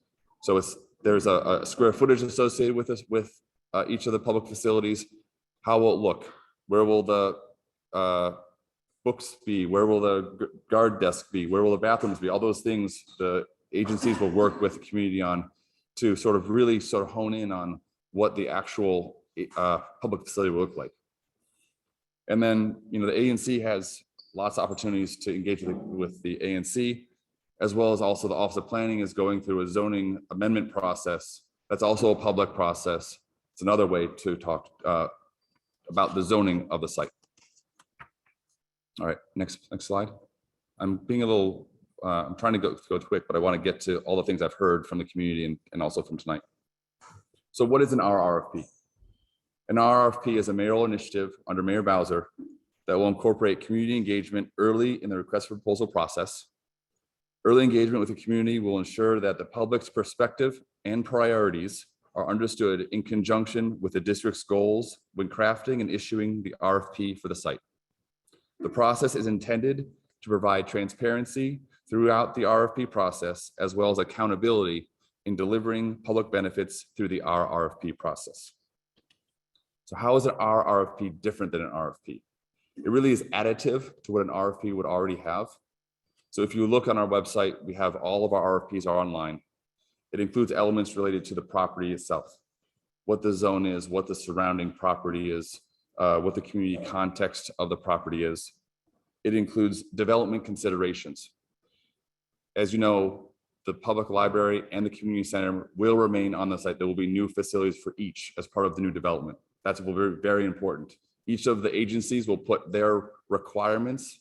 [SPEAKER 13] So there's a square footage associated with this, with each of the public facilities. How will it look? Where will the books be? Where will the guard desk be? Where will the bathrooms be? All those things the agencies will work with the community on to sort of really hone in on what the actual public facility will look like. And then, the ANC has lots of opportunities to engage with the ANC, as well as also the Office of Planning is going through a zoning amendment process. That's also a public process. It's another way to talk about the zoning of the site. All right, next slide. I'm being a little, I'm trying to go quick, but I want to get to all the things I've heard from the community and also from tonight. So what is an Our RFP? An Our RFP is a mayoral initiative under Mayor Bowser that will incorporate community engagement early in the request for proposal process. Early engagement with the community will ensure that the public's perspective and priorities are understood in conjunction with the district's goals when crafting and issuing the RFP for the site. The process is intended to provide transparency throughout the RFP process, as well as accountability in delivering public benefits through the Our RFP process. So how is an Our RFP different than an RFP? It really is additive to what an RFP would already have. So if you look on our website, we have all of our RFPs are online. It includes elements related to the property itself, what the zone is, what the surrounding property is, what the community context of the property is. It includes development considerations. As you know, the public library and the community center will remain on the site. There will be new facilities for each as part of the new development. That's very, very important. Each of the agencies will put their requirements,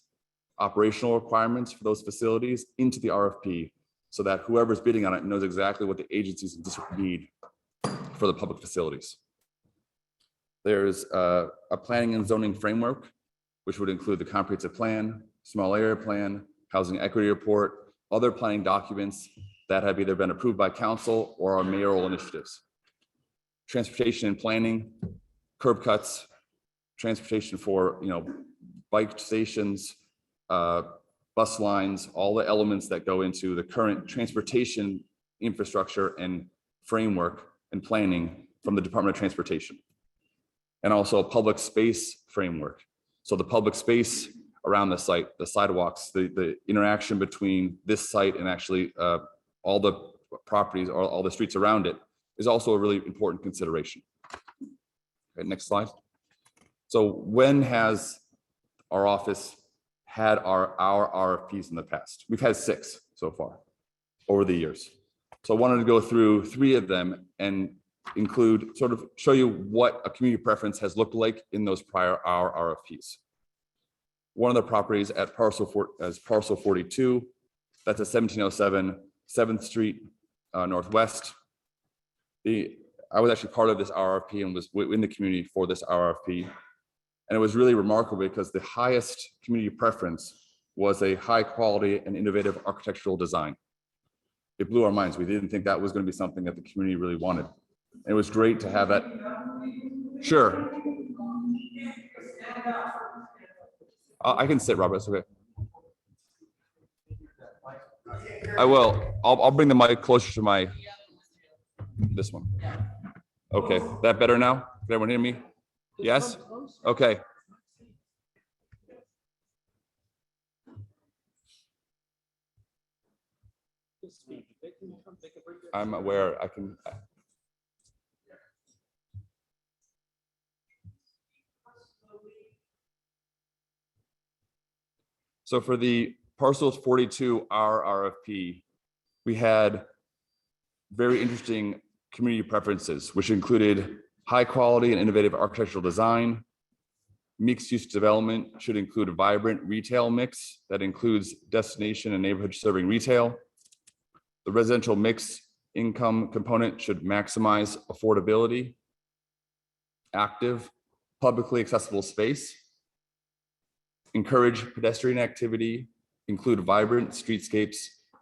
[SPEAKER 13] operational requirements for those facilities into the RFP so that whoever's bidding on it knows exactly what the agencies and district need for the public facilities. There's a planning and zoning framework, which would include the comprehensive plan, small area plan, housing equity report, other planning documents that have either been approved by council or are mayoral initiatives. Transportation and planning, curb cuts, transportation for, bike stations, bus lines, all the elements that go into the current transportation infrastructure and framework and planning from the Department of Transportation. And also a public space framework. So the public space around the site, the sidewalks, the interaction between this site and actually all the properties or all the streets around it is also a really important consideration. Okay, next slide. So when has our office had our RFPs in the past? We've had 6 so far over the years. So I wanted to go through 3 of them and include, sort of show you what a community preference has looked like in those prior RFPs. One of the properties at parcel 42, that's a 1707 7th Street Northwest. I was actually part of this RFP and was in the community for this RFP. And it was really remarkable because the highest community preference was a high quality and innovative architectural design. It blew our minds. We didn't think that was going to be something that the community really wanted. And it was great to have that. Sure. I can sit, Robert. It's okay. I will. I'll bring the mic closer to this one. Okay, that better now? Can everyone hear me? Yes? Okay. I'm aware I can. So for the parcels 42 our RFP, we had very interesting community preferences, which included high quality and innovative architectural design. Mixed use development should include a vibrant retail mix that includes destination and neighborhood serving retail. The residential mix income component should maximize affordability, active, publicly accessible space, encourage pedestrian activity, include vibrant streetscapes,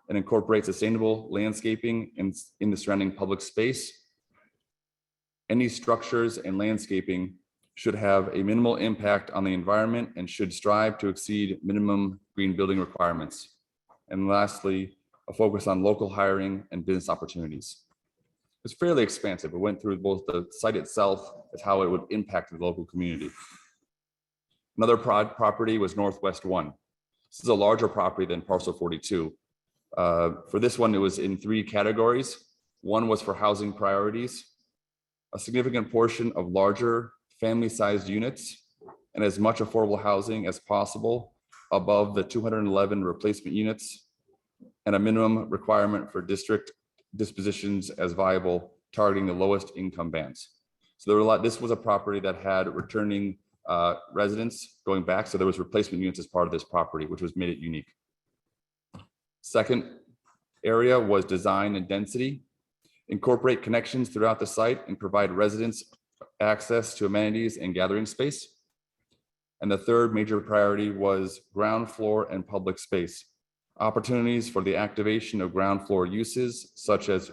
[SPEAKER 13] and incorporate sustainable landscaping in the surrounding public space. Any structures and landscaping should have a minimal impact on the environment and should strive to exceed minimum green building requirements. And lastly, a focus on local hiring and business opportunities. It's fairly expansive. It went through both the site itself as how it would impact the local community. Another property was Northwest 1. This is a larger property than parcel 42. For this one, it was in 3 categories. One was for housing priorities, a significant portion of larger family-sized units, and as much affordable housing as possible above the 211 replacement units, and a minimum requirement for district dispositions as viable, targeting the lowest income bands. So there were this was a property that had returning residents going back, so there was replacement units as part of this property, which made it unique. Second area was design and density. Incorporate connections throughout the site and provide residents access to amenities and gathering space. And the third major priority was ground floor and public space. Opportunities for the activation of ground floor uses such as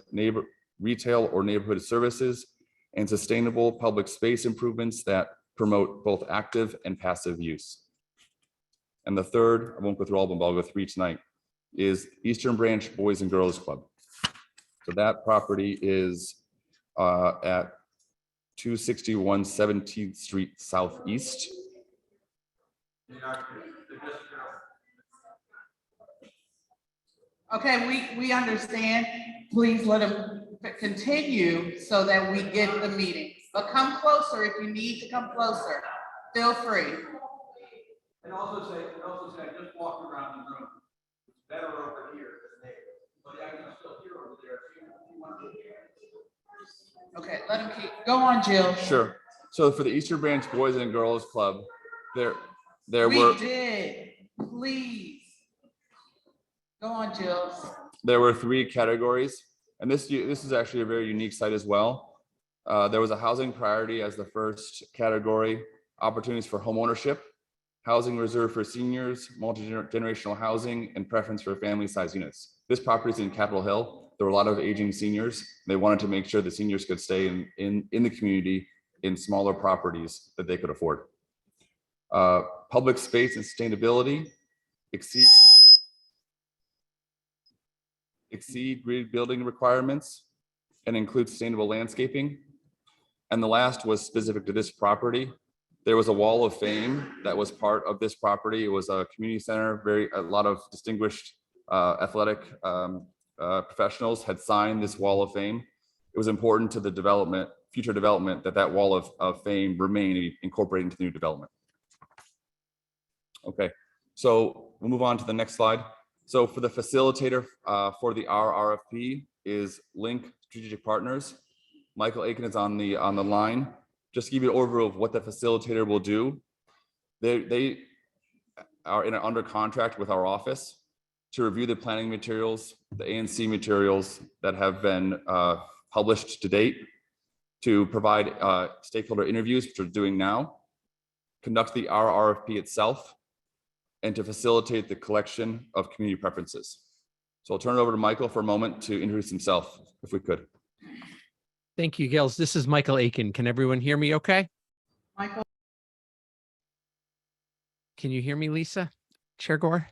[SPEAKER 13] retail or neighborhood services and sustainable public space improvements that promote both active and passive use. And the third, I won't go through all of them, but I'll go 3 tonight, is Eastern Branch Boys and Girls Club. So that property is at 261 17th Street Southeast.
[SPEAKER 1] Okay, we understand. Please let them continue so that we get the meeting. But come closer if you need to come closer. Feel free.
[SPEAKER 2] And also say, I just walked around the room. It's better over here than there.
[SPEAKER 1] Okay, let him go on, Jill.
[SPEAKER 13] Sure. So for the Eastern Branch Boys and Girls Club, there
[SPEAKER 1] We
[SPEAKER 13] were
[SPEAKER 1] did, please. Go on, Jill.
[SPEAKER 13] there were 3 categories, and this is actually a very unique site as well. There was a housing priority as the first category, opportunities for home ownership, housing reserved for seniors, multi-generational housing, and preference for family size units. This property is in Capitol Hill. There were a lot of aging seniors. They wanted to make sure the seniors could stay in the community in smaller properties that they could afford. Public space and sustainability, exceed grid building requirements and include sustainable landscaping. And the last was specific to this property. There was a wall of fame that was part of this property. It was a community center, a lot of distinguished athletic professionals had signed this wall of fame. It was important to the future development, that wall of fame remain incorporated into the new development. Okay, so we'll move on to the next slide. So for the facilitator for the Our RFP is Link Strategic Partners. Michael Aiken is on the line. Just to give you an overview of what the facilitator will do. They are under contract with our office to review the planning materials, the ANC materials that have been published to date, to provide stakeholder interviews, which we're doing now, conduct the Our RFP itself, and to facilitate the collection of community preferences. So I'll turn it over to Michael for a moment to introduce himself, if we could.
[SPEAKER 14] Thank you, Gils. This is Michael Aiken. Can everyone hear me okay?
[SPEAKER 1] Michael.
[SPEAKER 14] Can you hear me, Lisa? Chair Gore?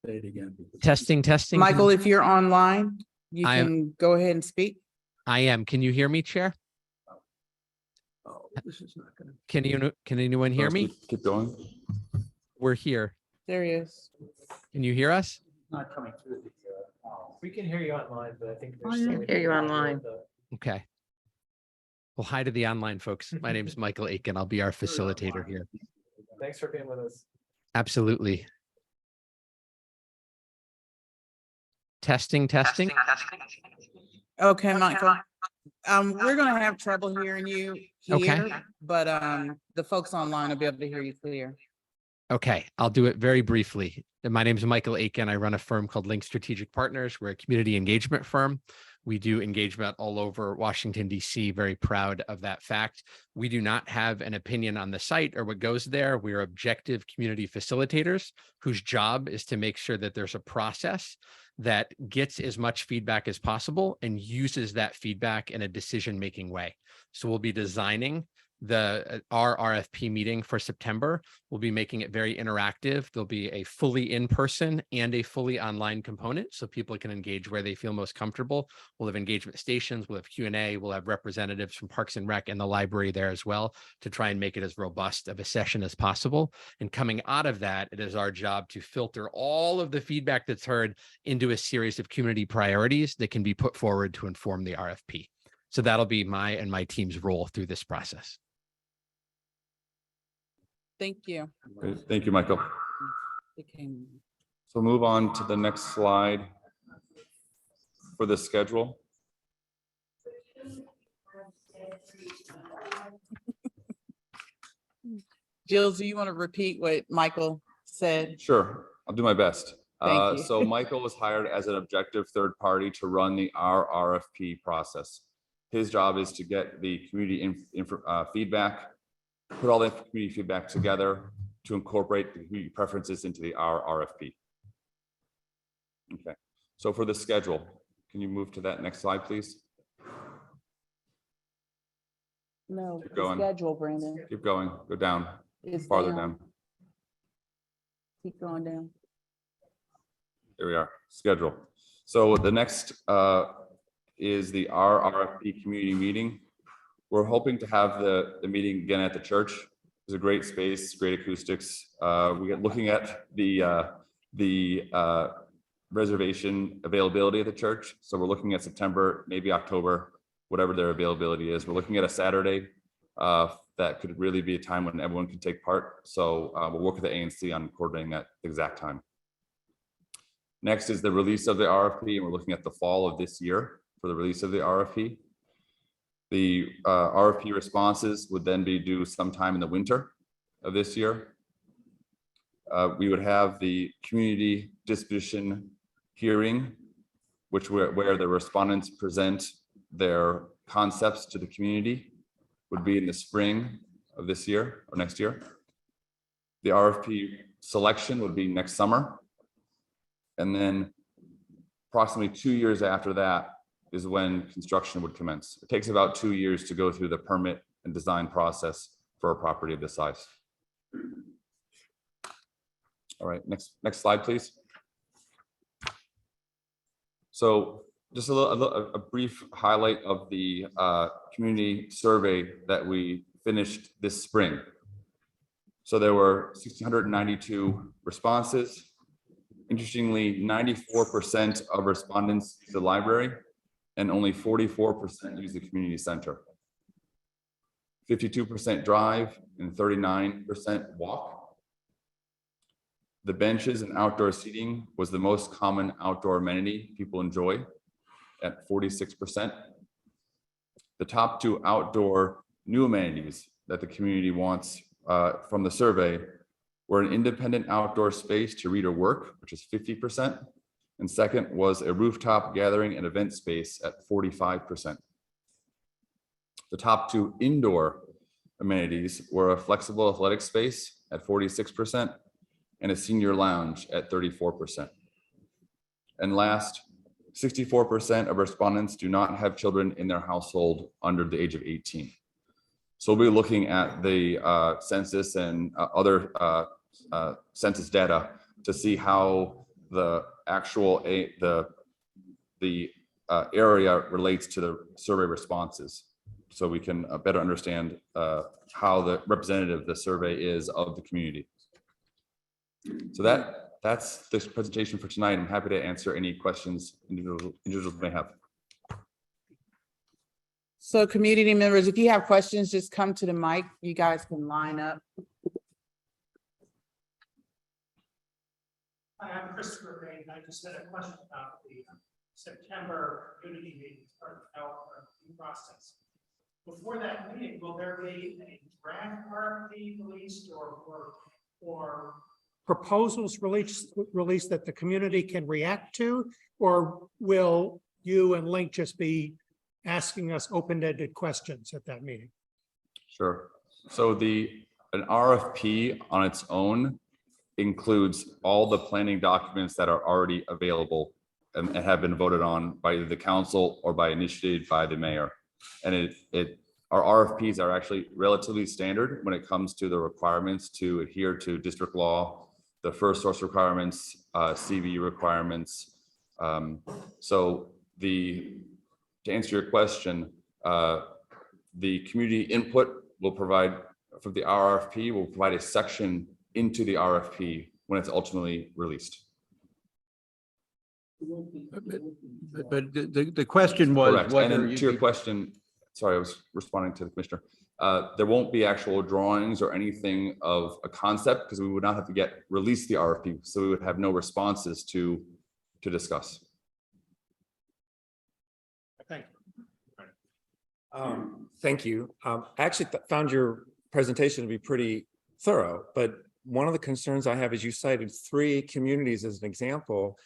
[SPEAKER 2] Say it again.
[SPEAKER 14] Testing.
[SPEAKER 1] Michael, if you're online, you
[SPEAKER 14] I am-
[SPEAKER 1] can go ahead and speak.
[SPEAKER 14] I am. Can you hear me, Chair?
[SPEAKER 2] Oh, this is not gonna.
[SPEAKER 14] Can anyone hear me?
[SPEAKER 13] Keep going.
[SPEAKER 14] We're here.
[SPEAKER 1] There he is.
[SPEAKER 14] Can you hear us?
[SPEAKER 2] Not coming through the.
[SPEAKER 6] We can hear you online, but I think.
[SPEAKER 5] Oh, yeah.
[SPEAKER 6] there's
[SPEAKER 5] Hear you online.
[SPEAKER 14] Okay. Well, hi to the online folks. My name is Michael Aiken. I'll be our facilitator here.
[SPEAKER 6] Thanks for being with us.
[SPEAKER 14] Absolutely. Testing.
[SPEAKER 1] Okay, Michael. We're gonna have trouble hearing you
[SPEAKER 14] Okay.
[SPEAKER 1] here, but the folks online will be able to hear you clear.
[SPEAKER 14] Okay, I'll do it very briefly. My name is Michael Aiken. I run a firm called Link Strategic Partners. We're a community engagement firm. We do engagement all over Washington, D.C. Very proud of that fact. We do not have an opinion on the site or what goes there. We're objective community facilitators whose job is to make sure that there's a process that gets as much feedback as possible and uses that feedback in a decision-making way. So we'll be designing our RFP meeting for September. We'll be making it very interactive. There'll be a fully in-person and a fully online component so people can engage where they feel most comfortable. We'll have engagement stations, we'll have Q&A, we'll have representatives from Parks and Rec and the library there as well to try and make it as robust of a session as possible. And coming out of that, it is our job to filter all of the feedback that's heard into a series of community priorities that can be put forward to inform the RFP. So that'll be my and my team's role through this process.
[SPEAKER 1] Thank you.
[SPEAKER 13] Great. Thank you, Michael.
[SPEAKER 1] It came-
[SPEAKER 13] So move on to the next slide for the schedule.
[SPEAKER 1] Jill, do you want to repeat what Michael said?
[SPEAKER 13] Sure, I'll do my best.
[SPEAKER 1] Thank you.
[SPEAKER 13] So Michael was hired as an objective third party to run the Our RFP process. His job is to get the community feedback, put all the community feedback together to incorporate the community preferences into the Our RFP. Okay, so for the schedule, can you move to that next slide, please?
[SPEAKER 1] No,
[SPEAKER 13] Keep
[SPEAKER 1] the
[SPEAKER 13] going.
[SPEAKER 1] schedule, Brandon.
[SPEAKER 13] Keep going, go down,
[SPEAKER 1] It's
[SPEAKER 13] farther down.
[SPEAKER 1] Keep going down.
[SPEAKER 13] There we are, schedule. So the next is the Our RFP community meeting. We're hoping to have the meeting again at the church. It's a great space, great acoustics. We get looking at the reservation availability at the church. So we're looking at September, maybe October, whatever their availability is. We're looking at a Saturday. That could really be a time when everyone can take part. So we'll work with the ANC on coordinating that exact time. Next is the release of the RFP, and we're looking at the fall of this year for the release of the RFP. The RFP responses would then be due sometime in the winter of this year. We would have the community disposition hearing, where the respondents present their concepts to the community, would be in the spring of this year or next year. The RFP selection would be next summer. And then approximately 2 years after that is when construction would commence. It takes about 2 years to go through the permit and design process for a property of this size. All right, next slide, please. So just a brief highlight of the community survey that we finished this spring. So there were 1,692 responses. Interestingly, 94% of respondents use the library and only 44% use the community center. 52% drive and 39% walk. The benches and outdoor seating was the most common outdoor amenity people enjoy at 46%. The top 2 outdoor new amenities that the community wants from the survey were an independent outdoor space to read or work, which is 50%. And second was a rooftop gathering and event space at 45%. The top 2 indoor amenities were a flexible athletic space at 46% and a senior lounge at 34%. And last, 64% of respondents do not have children in their household under the age of 18. So we'll be looking at the census and other census data to see how the actual area relates to the survey responses, so we can better understand how the representative the survey is of the community. So that's this presentation for tonight. I'm happy to answer any questions individuals may have.
[SPEAKER 1] So community members, if you have questions, just come to the mic. You guys can line up.
[SPEAKER 4] Hi, I'm Christopher Bain. I just had a question about the September community meeting process. Before that meeting, will there be a draft RFP released or proposals released that the community can react to, or will you and Link just be asking us open-ended questions at that meeting?
[SPEAKER 13] Sure. So an RFP on its own includes all the planning documents that are already available and have been voted on by either the council or initiated by the mayor. And our RFPs are actually relatively standard when it comes to the requirements to adhere to district law, the first source requirements, CV requirements. To answer your question, the community input will provide, for the RFP, will provide a section into the RFP when it's ultimately released.
[SPEAKER 2] But the question was
[SPEAKER 13] Correct.
[SPEAKER 2] whether
[SPEAKER 13] and then to your question, sorry, I was responding to the commissioner. There won't be actual drawings or anything of a concept because we would not have to release the RFP, so we would have no responses to discuss.
[SPEAKER 4] Thank
[SPEAKER 15] you. Thank you. I actually found your presentation to be pretty thorough, but one of the concerns I have is you cited 3 communities as an example.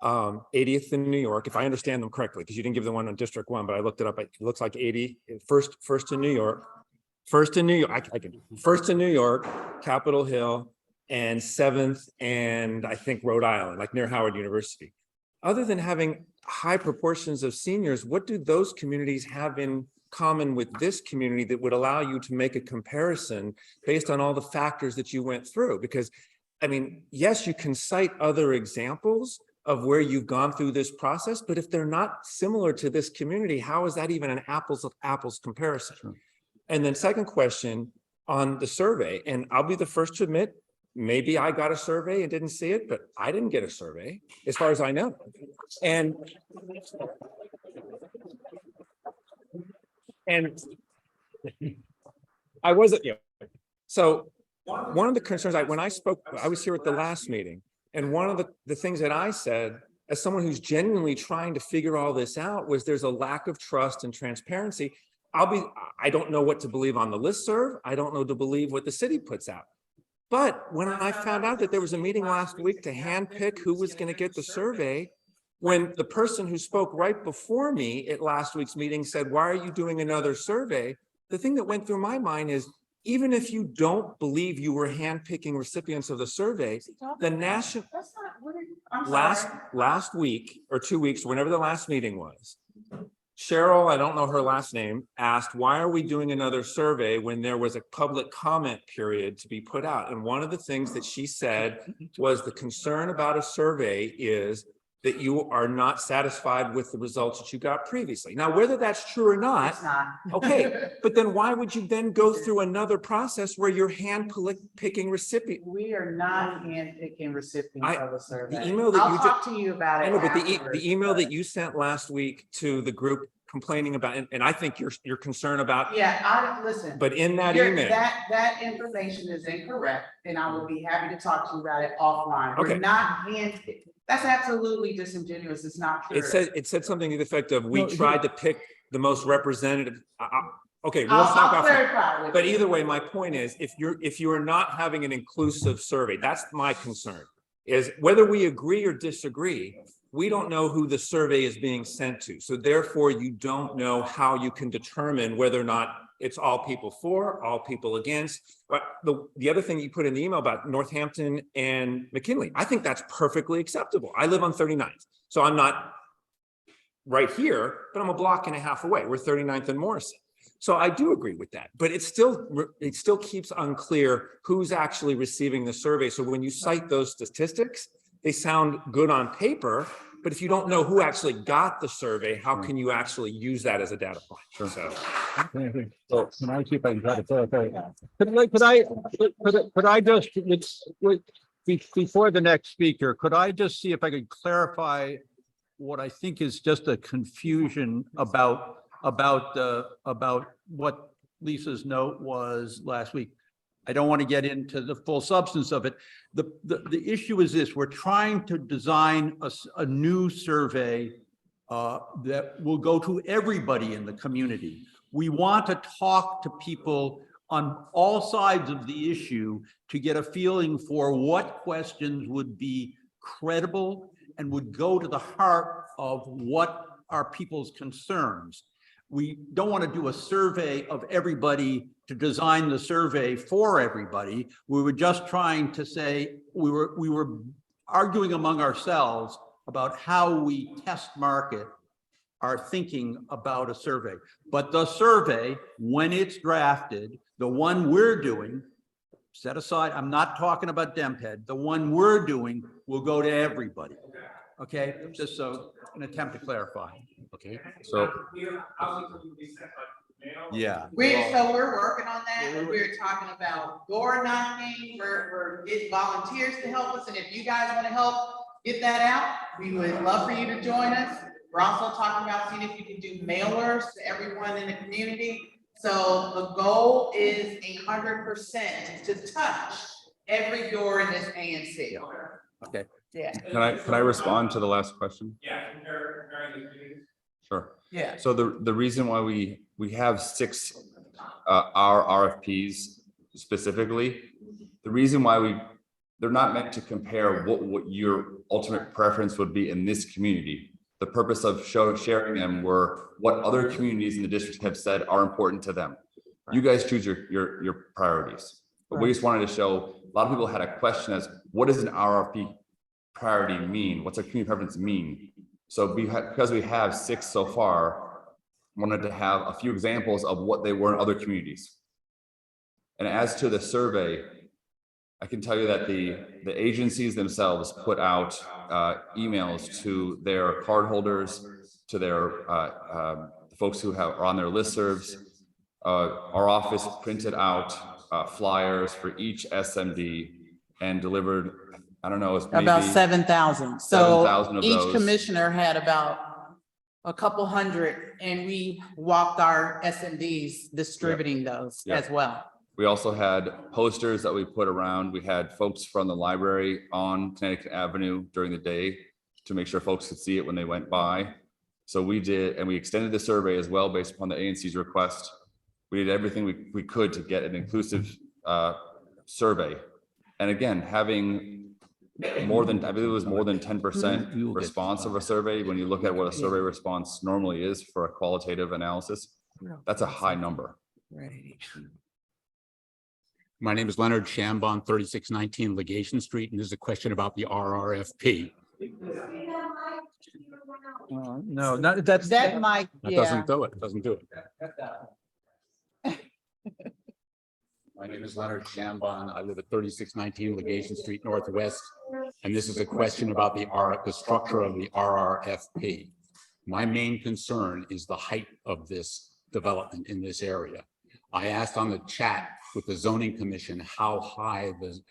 [SPEAKER 15] 80th in New York, if I understand them correctly, because you didn't give the one on District 1, but I looked it up. It looks like 80. First in New York, first in New York, Capitol Hill, and 7th, and I think Rhode Island, like near Howard University. Other than having high proportions of seniors, what do those communities have in common with this community that would allow you to make a comparison based on all the factors that you went through? Because, I mean, yes, you can cite other examples of where you've gone through this process, but if they're not similar to this community, how is that even an apples to apples comparison? Sure. And then second question on the survey, and I'll be the first to admit, maybe I got a survey and didn't see it, but I didn't get a survey as far as I know. And I wasn't, so one of the concerns when I spoke, I was here at the last meeting, and one of the things that I said, as someone who's genuinely trying to figure all this out, was there's a lack of trust and transparency. I don't know what to believe on the listserv. I don't know to believe what the city puts out. But when I found out that there was a meeting last week to handpick who was going to get the survey, when the person who spoke right before me at last week's meeting said, why are you doing another survey? The thing that went through my mind is, even if you don't believe you were handpicking recipients of the survey, the national last week or 2 weeks, whenever the last meeting was, Cheryl, I don't know her last name, asked, why are we doing another survey when there was a public comment period to be put out? And one of the things that she said was the concern about a survey is that you are not satisfied with the results that you got previously. Now, whether that's true or not,
[SPEAKER 1] It's not.
[SPEAKER 15] okay, but then why would you then go through another process where you're picking recipient?
[SPEAKER 1] We are not handpicking recipients of the survey.
[SPEAKER 15] The email that
[SPEAKER 1] I'll
[SPEAKER 15] you
[SPEAKER 1] talk to you about it.
[SPEAKER 15] I know, but
[SPEAKER 1] afterwards,
[SPEAKER 15] the email
[SPEAKER 1] but-
[SPEAKER 15] that you sent last week to the group complaining about, and I think you're concerned about.
[SPEAKER 1] Yeah, listen.
[SPEAKER 15] But in that
[SPEAKER 1] You're-
[SPEAKER 15] email.
[SPEAKER 1] That information is incorrect, and I will be happy to talk to you about it offline.
[SPEAKER 15] Okay.
[SPEAKER 1] We're not handpicking. That's absolutely disingenuous. It's not true.
[SPEAKER 15] It said something to the effect of, we
[SPEAKER 8] No,
[SPEAKER 15] tried to pick the most representative. Okay, well, let's talk
[SPEAKER 1] I'll
[SPEAKER 15] about.
[SPEAKER 1] clarify with
[SPEAKER 15] But
[SPEAKER 1] you.
[SPEAKER 15] either way, my point is, if you are not having an inclusive survey, that's my concern. Is whether we agree or disagree, we don't know who the survey is being sent to. So therefore, you don't know how you can determine whether or not it's all people for, all people against. But the other thing you put in the email about Northampton and McKinley, I think that's perfectly acceptable. I live on 39th, so I'm not right here, but I'm a block and a half away. We're 39th and Morrison. So I do agree with that, but it still keeps unclear who's actually receiving the survey. So when you cite those statistics, they sound good on paper, but if you don't know who actually got the survey, how can you actually use that as a data point?
[SPEAKER 2] Sure.
[SPEAKER 15] So.
[SPEAKER 2] So can I see if I can try to clarify? Could I just, before the next speaker, could I just see if I could clarify what I think is just a confusion about what Lisa's note was last week. I don't want to get into the full substance of it. The issue is this: we're trying to design a new survey that will go to everybody in the community. We want to talk to people on all sides of the issue to get a feeling for what questions would be credible and would go to the heart of what are people's concerns. We don't want to do a survey of everybody to design the survey for everybody. We were just trying to say, we were arguing among ourselves about how we test market our thinking about a survey. But the survey, when it's drafted, the one we're doing, set aside, I'm not talking about DMPED, the one we're doing will go to everybody. Okay, just so an attempt to clarify. Okay, so. Yeah.
[SPEAKER 1] We're working on that. We're talking about door knocking. We're getting volunteers to help us. And if you guys want to help get that out, we would love for you to join us. We're also talking about seeing if you can do mailers to everyone in the community. So the goal is 100% to touch every door in this ANC.
[SPEAKER 2] Okay.
[SPEAKER 1] Yeah.
[SPEAKER 13] Can I respond to the last question?
[SPEAKER 4] Yeah.
[SPEAKER 13] Sure.
[SPEAKER 1] Yeah.
[SPEAKER 13] So the reason why we have 6 our RFPs specifically, the reason why they're not meant to compare what your ultimate preference would be in this community. The purpose of sharing them were what other communities in the district have said are important to them. You guys choose your priorities. But we just wanted to show, a lot of people had a question as, what does an RFP priority mean? What's a community preference mean? So because we have 6 so far, wanted to have a few examples of what they were in other communities. And as to the survey, I can tell you that the agencies themselves put out emails to their cardholders, to their folks who are on their listservs. Our office printed out flyers for each SMD and delivered, I don't know, it's maybe
[SPEAKER 1] About 7,000. So
[SPEAKER 13] 7,000 of
[SPEAKER 1] each
[SPEAKER 13] those.
[SPEAKER 1] commissioner had about a couple hundred, and we walked our SMDs distributing those as well.
[SPEAKER 13] We also had posters that we put around. We had folks from the library on Connecticut Avenue during the day to make sure folks could see it when they went by. So we did, and we extended the survey as well based upon the ANC's request. We did everything we could to get an inclusive survey. And again, having more than, I believe it was more than 10% response of a survey. When you look at what a survey response normally is for a qualitative analysis, that's a high number.
[SPEAKER 16] My name is Leonard Chambon, 3619 Legation Street, and this is a question about the RRFP.
[SPEAKER 2] No, not that's.
[SPEAKER 1] That might,
[SPEAKER 16] That
[SPEAKER 1] yeah.
[SPEAKER 16] doesn't do it, doesn't do it. My name is Leonard Chambon. I live at 3619 Legation Street Northwest, and this is a question about the structure of the RRFP. My main concern is the height of this development in this area. I asked on the chat with the zoning commission how high the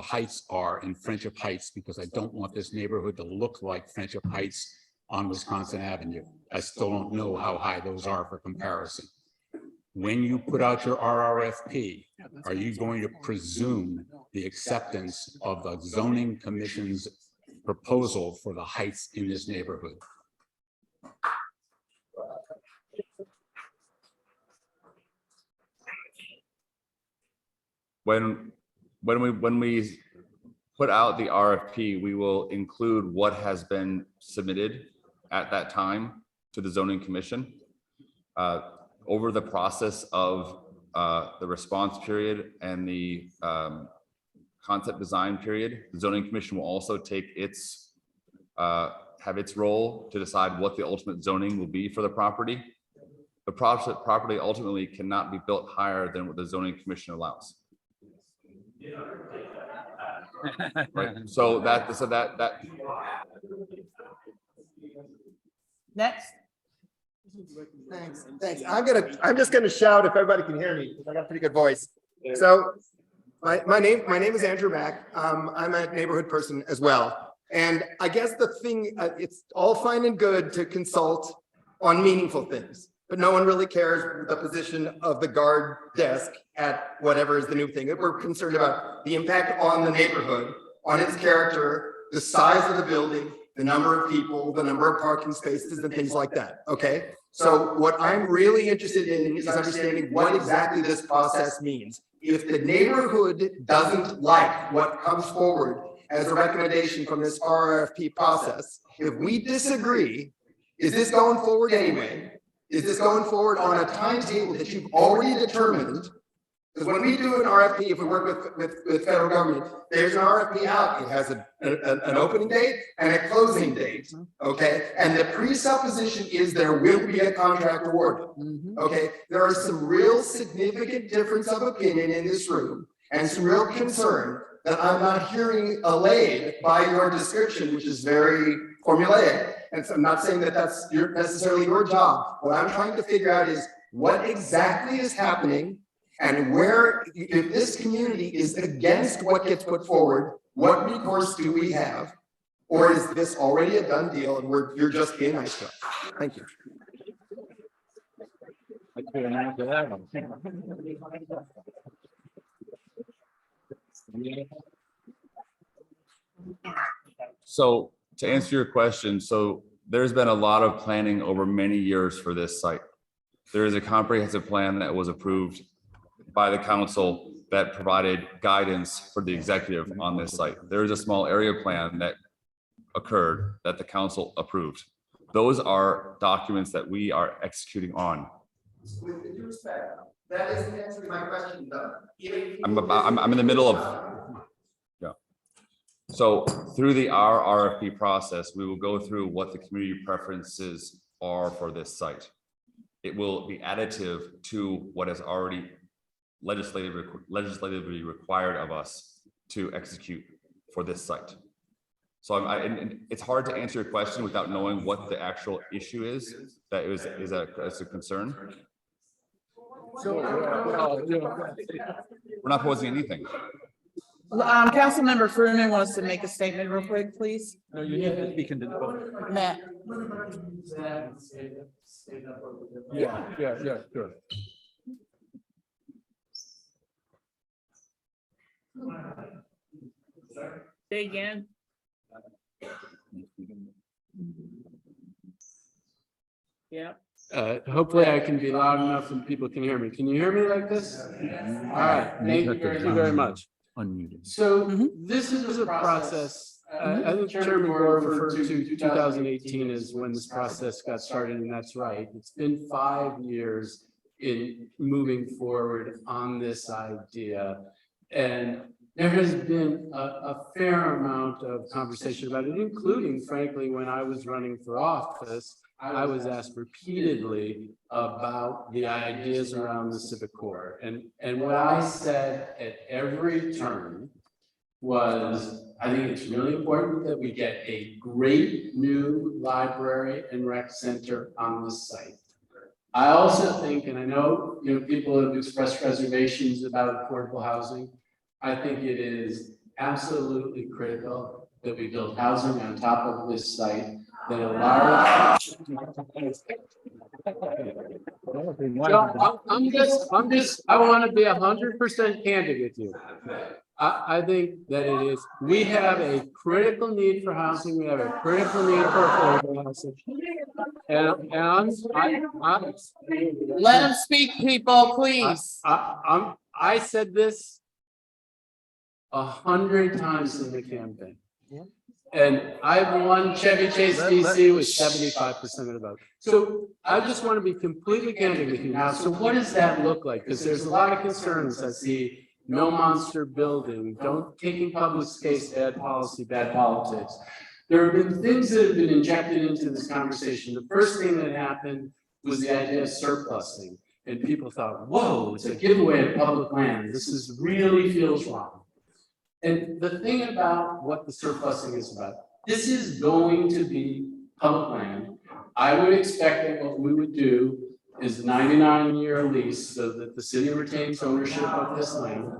[SPEAKER 16] heights are in Friendship Heights, because I don't want this neighborhood to look like Friendship Heights on Wisconsin Avenue. I still don't know how high those are for comparison. When you put out your RRFP, are you going to presume the acceptance of the zoning commission's proposal for the heights in this neighborhood?
[SPEAKER 13] When we put out the RFP, we will include what has been submitted at that time to the zoning commission. Over the process of the response period and the concept design period, the zoning commission will also take its have its role to decide what the ultimate zoning will be for the property. The property ultimately cannot be built higher than what the zoning commission allows. Right. So that
[SPEAKER 1] Next.
[SPEAKER 17] Thanks. I'm just gonna shout if everybody can hear me, because I got a pretty good voice. So my name is Andrew Mack. I'm a neighborhood person as well. And I guess the thing, it's all fine and good to consult on meaningful things, but no one really cares the position of the guard desk at whatever is the new thing. We're concerned about the impact on the neighborhood, on its character, the size of the building, the number of people, the number of parking spaces and things like that, okay? So what I'm really interested in is understanding what exactly this process means. If the neighborhood doesn't like what comes forward as a recommendation from this RFP process, if we disagree, is this going forward anyway? Is this going forward on a timetable that you've already determined? Because when we do an RFP, if we work with federal government, there's an RFP out. It has an opening date and a closing date, okay? And the presupposition is there will be a contract award, okay? There are some real significant difference of opinion in this room and some real concern that I'm not hearing allayed by your description, which is very formulaic. And so I'm not saying that that's necessarily your job. What I'm trying to figure out is what exactly is happening. And where, if this community is against what gets put forward, what recourse do we have? Or is this already a done deal and you're just being nice to us? Thank you.
[SPEAKER 13] So to answer your question, so there's been a lot of planning over many years for this site. There is a comprehensive plan that was approved by the council that provided guidance for the executive on this site. There is a small area plan that occurred that the council approved. Those are documents that we are executing on.
[SPEAKER 17] With due respect, that isn't answering my question though.
[SPEAKER 13] I'm in the middle of, yeah. So through the Our RFP process, we will go through what the community preferences are for this site. It will be additive to what is already legislatively required of us to execute for this site. So and it's hard to answer your question without knowing what the actual issue is that is a concern. We're not posing anything.
[SPEAKER 1] Councilmember Frumin wants to make a statement real quick, please.
[SPEAKER 2] No, you need to speak into the vote.
[SPEAKER 1] Matt.
[SPEAKER 2] Yeah, sure.
[SPEAKER 1] Say again.
[SPEAKER 12] Yeah.
[SPEAKER 18] Hopefully I can be loud enough and people can hear me. Can you hear me like this? All right, thank you very much.
[SPEAKER 2] Unmuted.
[SPEAKER 18] So this is a process, I think Chairman Gore referred to 2018 as when this process got started, and that's right. It's been 5 years in moving forward on this idea. And there has been a fair amount of conversation about it, including frankly, when I was running for office, I was asked repeatedly about the ideas around the Civic Core. And what I said at every turn was, I think it's really important that we get a great new library and rec center on the site. I also think, and I know, people have expressed reservations about affordable housing. I think it is absolutely critical that we build housing on top of this site that allows. I want to be 100% candid with you. I think that it is, we have a critical need for housing. We have a critical need for affordable housing.
[SPEAKER 1] Let them speak, people, please.
[SPEAKER 18] I said this 100 times in the campaign. And I've won Chevy Chase DC with 75% of the vote. So I just want to be completely candid with you now. So what does that look like? Because there's a lot of concerns. I see no monster building, don't taking public space, bad policy, bad politics. There have been things that have been injected into this conversation. The first thing that happened was the idea of surplusing. And people thought, whoa, it's a giveaway of public land. This is really feels wrong. And the thing about what the surplusing is about, this is going to be public land. I would expect that what we would do is a 99-year lease so that the city retains ownership of this land.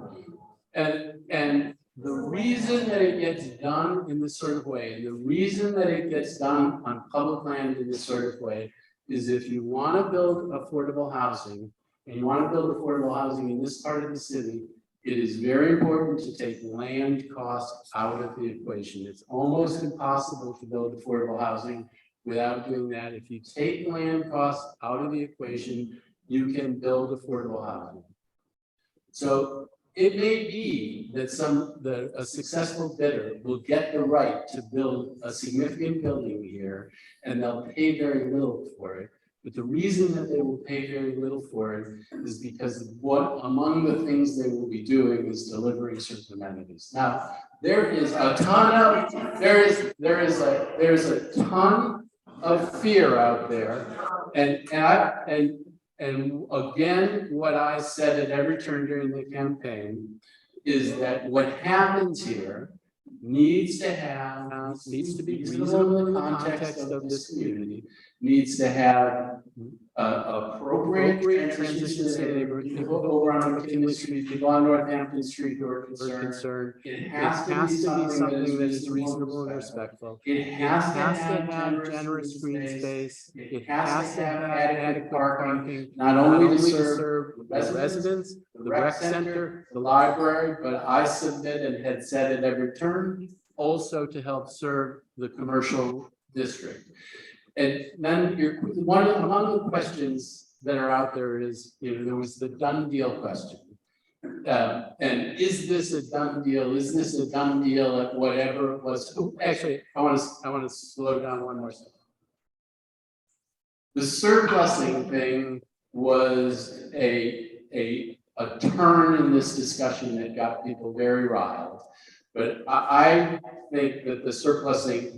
[SPEAKER 18] And the reason that it gets done in this sort of way, and the reason that it gets done on public land in this sort of way, is if you want to build affordable housing, and you want to build affordable housing in this part of the city, it is very important to take land costs out of the equation. It's almost impossible to build affordable housing without doing that. If you take land costs out of the equation, you can build affordable housing. So it may be that a successful bidder will get the right to build a significant building here, and they'll pay very little for it. But the reason that they will pay very little for it is because among the things they will be doing is delivering certain amenities. Now, there is a ton of fear out there, and again, what I said at every turn during the campaign is that what happens here needs to be reasonable in the context of this community, needs to have appropriate transitions in the neighborhood. People over on McKinley Street, people on Northampton Street who are concerned. It has to be something that is reasonable and respectful. It has to have generous green space. It has to have adequate parking, not only to serve the residents, the rec center, the library, but I submit and had said at every turn, also to help serve the commercial district. And then among the questions that are out there is, there was the done deal question. And is this a done deal? Is this a done deal at whatever it was? Actually, I want to slow down one more second. The surplusing thing was a turn in this discussion that got people very riled. But I think that the surplusing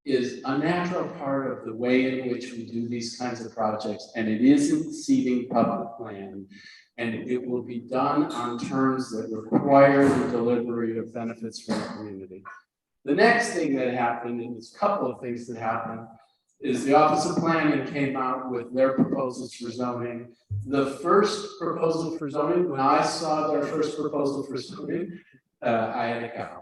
[SPEAKER 18] is a natural part of the way in which we do these kinds of projects, and it isn't ceding public land, and it will be done on terms that require the delivery of benefits for the community. The next thing that happened, and there's a couple of things that happened, is the Office of Planning came out with their proposals for zoning. The first proposal for zoning, when I saw their first proposal for zoning, I had a cow.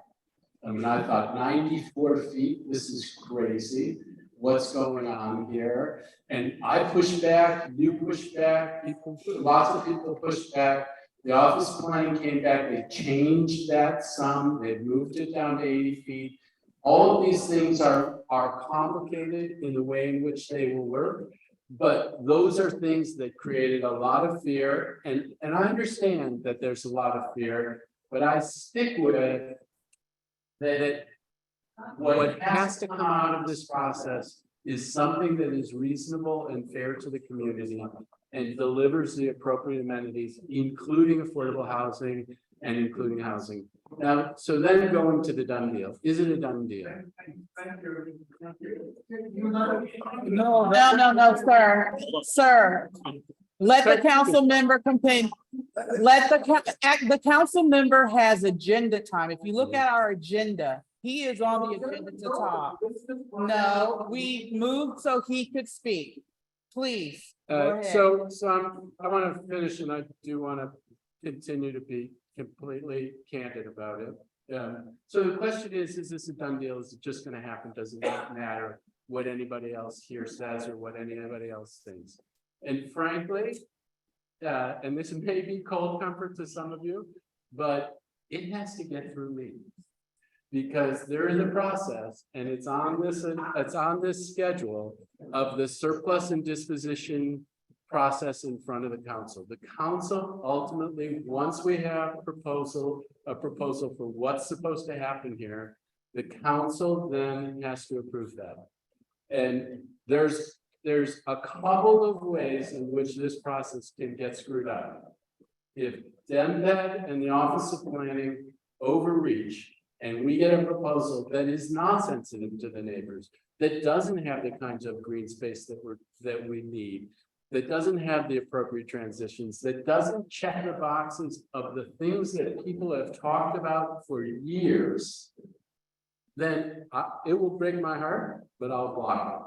[SPEAKER 18] I mean, I thought 94 feet, this is crazy. What's going on here? And I pushed back, you pushed back, lots of people pushed back. The Office of Planning came back, they changed that some, they moved it down to 80 feet. All of these things are complicated in the way in which they will work. But those are things that created a lot of fear, and I understand that there's a lot of fear, but I stick with that what has to come out of this process is something that is reasonable and fair to the community and delivers the appropriate amenities, including affordable housing and including housing. Now, so then going to the done deal. Is it a done deal?
[SPEAKER 1] No, sir. Let the council member continue. Let the council member has agenda time. If you look at our agenda, he is on the agenda to talk. No, we moved so he could speak. Please, go ahead.
[SPEAKER 18] So I want to finish, and I do want to continue to be completely candid about it. So the question is this a done deal? Is it just going to happen? Does it not matter what anybody else here says or what anybody else thinks? And frankly, and this may be cold comfort to some of you, but it has to get through me. Because there is a process, and it's on this schedule of the surplus and disposition process in front of the council. The council ultimately, once we have a proposal for what's supposed to happen here, the council then has to approve that. And there's a couple of ways in which this process can get screwed up. If DMPED and the Office of Planning overreach, and we get a proposal that is not sensitive to the neighbors, that doesn't have the kinds of green space that we need, that doesn't have the appropriate transitions, that doesn't check the boxes of the things that people have talked about for years, then it will break my heart, but I'll block it.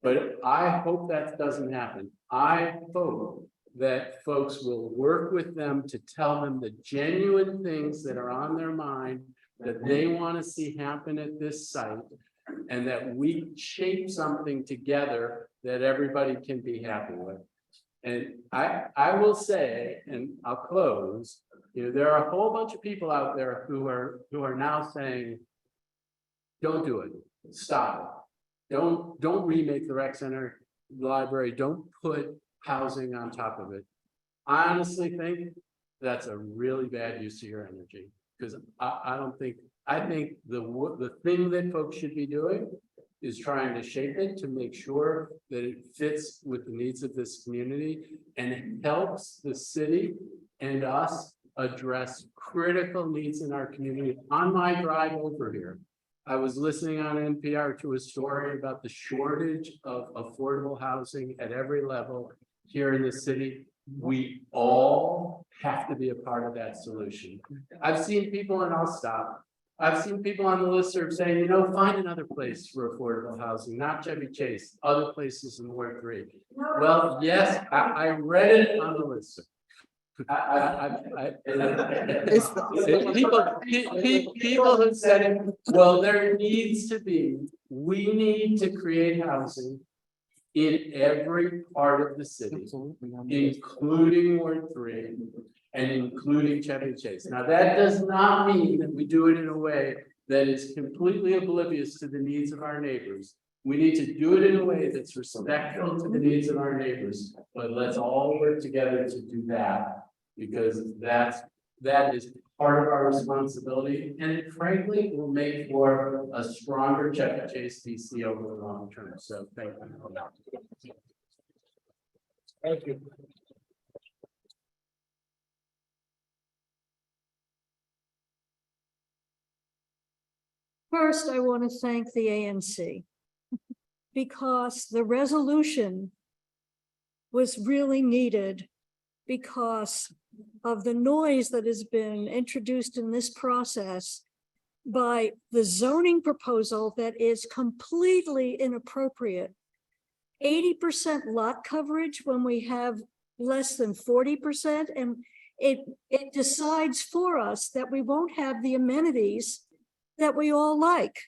[SPEAKER 18] But I hope that doesn't happen. I hope that folks will work with them to tell them the genuine things that are on their mind that they want to see happen at this site, and that we shape something together that everybody can be happy with. And I will say, and I'll close, there are a whole bunch of people out there who are now saying, don't do it, stop it. Don't remake the rec center, the library, don't put housing on top of it. I honestly think that's a really bad use of your energy, because I think the thing that folks should be doing is trying to shape it to make sure that it fits with the needs of this community and it helps the city and us address critical needs in our community. On my drive over here, I was listening on NPR to a story about the shortage of affordable housing at every level here in the city. We all have to be a part of that solution. I've seen people, and I'll stop. I've seen people on the listserv saying, find another place for affordable housing, not Chevy Chase, other places in Ward 3. Well, yes, I read it on the listserv. People have said it. Well, we need to create housing in every part of the city, including Ward 3 and including Chevy Chase. Now, that does not mean that we do it in a way that is completely oblivious to the needs of our neighbors. We need to do it in a way that's respectful to the needs of our neighbors, but let's all work together to do that, because that is part of our responsibility, and it frankly will make for a stronger Chevy Chase DC over the long term. So thank you.
[SPEAKER 4] Thank you.
[SPEAKER 11] First, I want to thank the ANC because the resolution was really needed because of the noise that has been introduced in this process by the zoning proposal that is completely inappropriate. 80% lot coverage when we have less than 40%, and it decides for us that we won't have the amenities that we all like.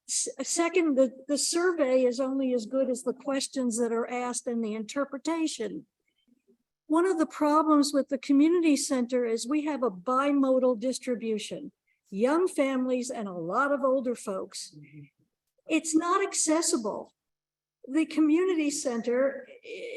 [SPEAKER 11] Second, the survey is only as good as the questions that are asked and the interpretation. One of the problems with the community center is we have a bimodal distribution. young families and a lot of older folks. It's not accessible. The community center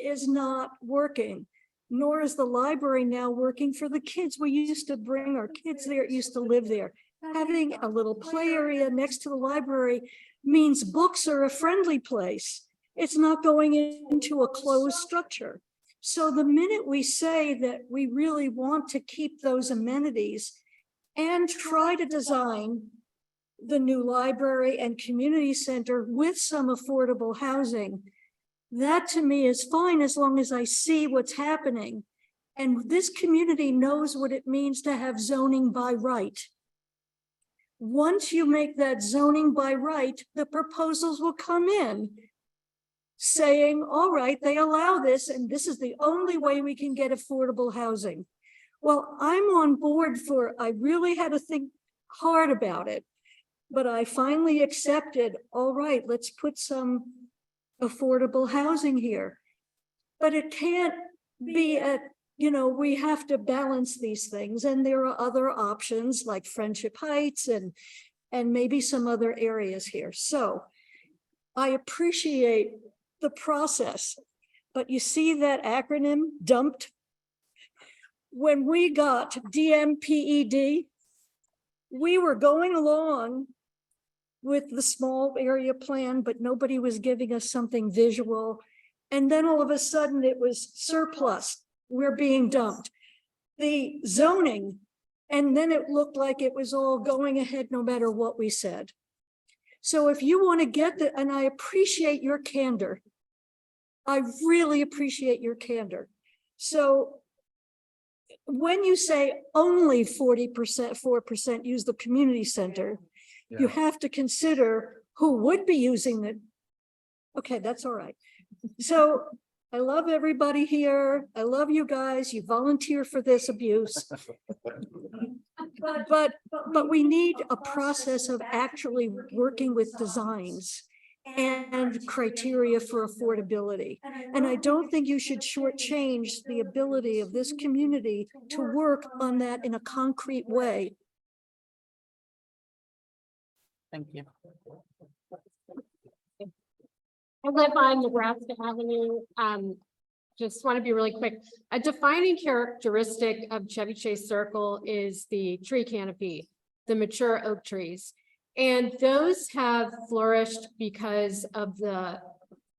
[SPEAKER 11] is not working, nor is the library now working for the kids. We used to bring our kids there, used to live there. Having a little play area next to the library means books are a friendly place. It's not going into a closed structure. So the minute we say that we really want to keep those amenities and try to design the new library and community center with some affordable housing, that to me is fine as long as I see what's happening. And this community knows what it means to have zoning by right. Once you make that zoning by right, the proposals will come in saying, all right, they allow this, and this is the only way we can get affordable housing. Well, I'm on board I really had to think hard about it, but I finally accepted, all right, let's put some affordable housing here. But it can't be we have to balance these things, and there are other options like Friendship Heights and maybe some other areas here. So I appreciate the process, but you see that acronym dumped? When we got DMPED, we were going along with the small area plan, but nobody was giving us something visual. And then all of a sudden it was surplus. We're being dumped. The zoning, and then it looked like it was all going ahead no matter what we said. So if you want to get and I appreciate your candor. I really appreciate your candor. So when you say only 40%, 4% use the community center, you have to consider who would be using it. Okay, that's all right. So I love everybody here. I love you guys. You volunteer for this abuse. But we need a process of actually working with designs and criteria for affordability. And I don't think you should shortchange the ability of this community to work on that in a concrete way.
[SPEAKER 1] Thank you.
[SPEAKER 19] I live on Nebraska Avenue. Just want to be really quick. A defining characteristic of Chevy Chase Circle is the tree canopy, the mature oak trees. And those have flourished because of the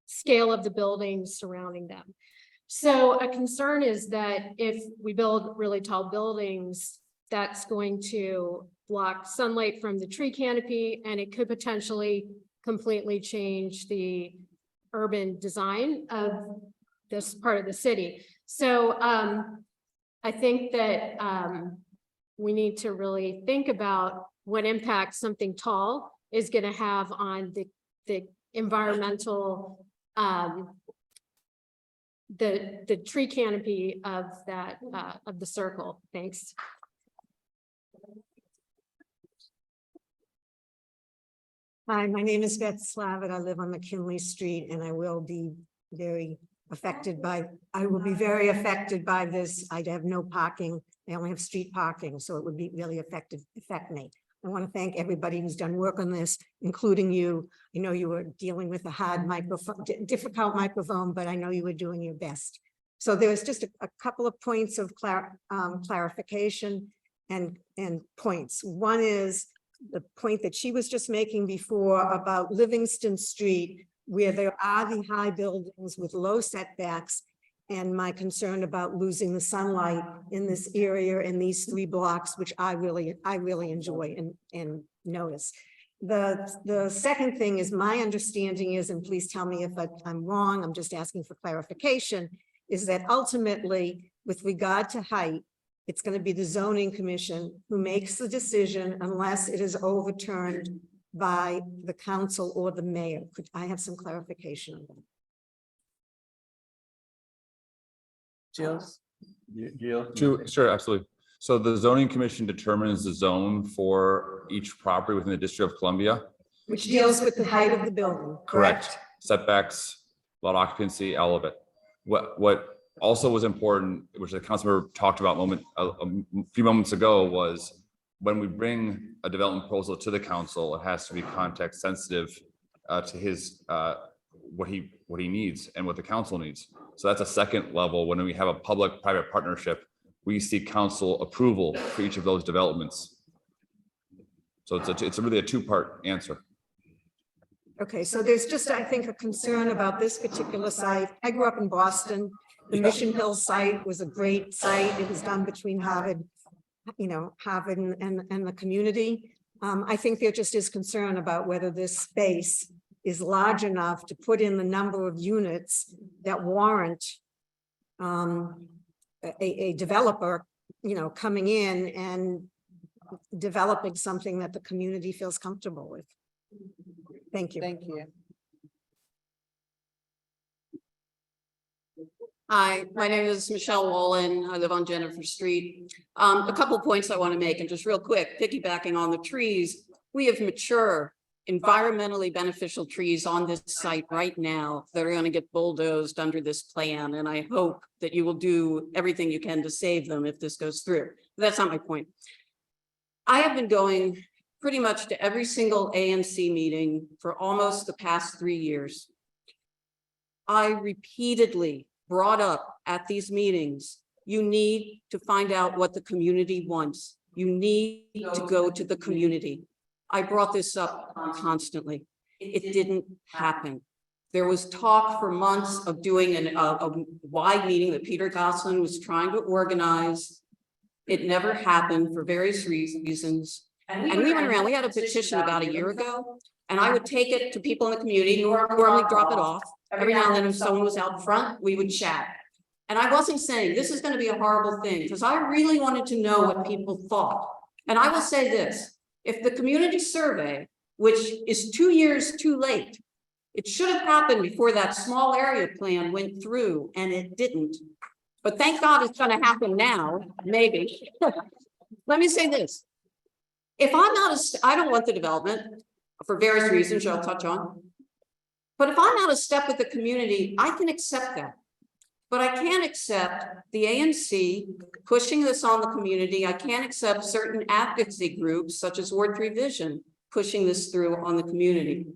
[SPEAKER 19] scale of the buildings surrounding them. So a concern is that if we build really tall buildings, that's going to block sunlight from the tree canopy, and it could potentially completely change the urban design of this part of the city. So I think that we need to really think about what impact something tall is going to have on the environmental, the tree canopy of that of the circle. Thanks.
[SPEAKER 20] Hi, my name is Beth Slavitt. I live on McKinley Street, and I will be very affected by this. I have no parking. I only have street parking, so it would be really affect me. I want to thank everybody who's done work on this, including you. I know you were dealing with a hard microphone, difficult microphone, but I know you were doing your best. So there was just a couple of points of clarification and points. One is the point that she was just making before about Livingston Street, where there are the high buildings with low setbacks, and my concern about losing the sunlight in this area in these 3 blocks, which I really enjoy and notice. The second thing is, my understanding is, and please tell me if I'm wrong, I'm just asking for clarification, is that ultimately, with regard to height, it's going to be the zoning commission who makes the decision unless it is overturned by the council or the mayor. Could I have some clarification on that?
[SPEAKER 15] Sure, absolutely. So the zoning commission determines the zone for each property within the District of Columbia.
[SPEAKER 20] Which deals with the height of the building, correct?
[SPEAKER 15] Setbacks, lot occupancy, all of it. What also was important, which the councilmember talked about a few moments ago, was
[SPEAKER 13] when we bring a development proposal to the council, it has to be context sensitive to his what he needs and what the council needs. So that's a second level. When we have a public-private partnership, we seek council approval for each of those developments. So it's really a two-part answer.
[SPEAKER 20] Okay, so there's just, I think, a concern about this particular site. I grew up in Boston. The Mission Hill site was a great site. It was done between Harvard, Harvard and the community. I think there just is concern about whether this space is large enough to put in the number of units that warrant a developer, coming in and developing something that the community feels comfortable with. Thank you.
[SPEAKER 1] Thank you.
[SPEAKER 21] Hi, my name is Michelle Wolin. I live on Jennifer Street. A couple points I want to make, and just real quick, piggybacking on the trees, we have mature, environmentally beneficial trees on this site right now that are going to get bulldozed under this plan, and I hope that you will do everything you can to save them if this goes through. That's not my point. I have been going pretty much to every single ANC meeting for almost the past 3 years. I repeatedly brought up at these meetings, you need to find out what the community wants. You need to go to the community. I brought this up constantly. It didn't happen. There was talk for months of doing a wide meeting that Peter Gosselin was trying to organize. It never happened for various reasons. And we went around, we had a petition about a year ago, and I would take it to people in the community, normally drop it off. Every now and then if someone was out front, we would chat. And I wasn't saying this is going to be a horrible thing, because I really wanted to know what people thought. And I will say this, if the community survey, which is 2 years too late, it should have happened before that small area plan went through, and it didn't. But thank God it's going to happen now, maybe. Let me say this. If I'm not, I don't want the development for various reasons I'll touch on. But if I'm not a step with the community, I can accept that. But I can't accept the ANC pushing this on the community. I can't accept certain advocacy groups such as Ward 3 Vision pushing this through on the community.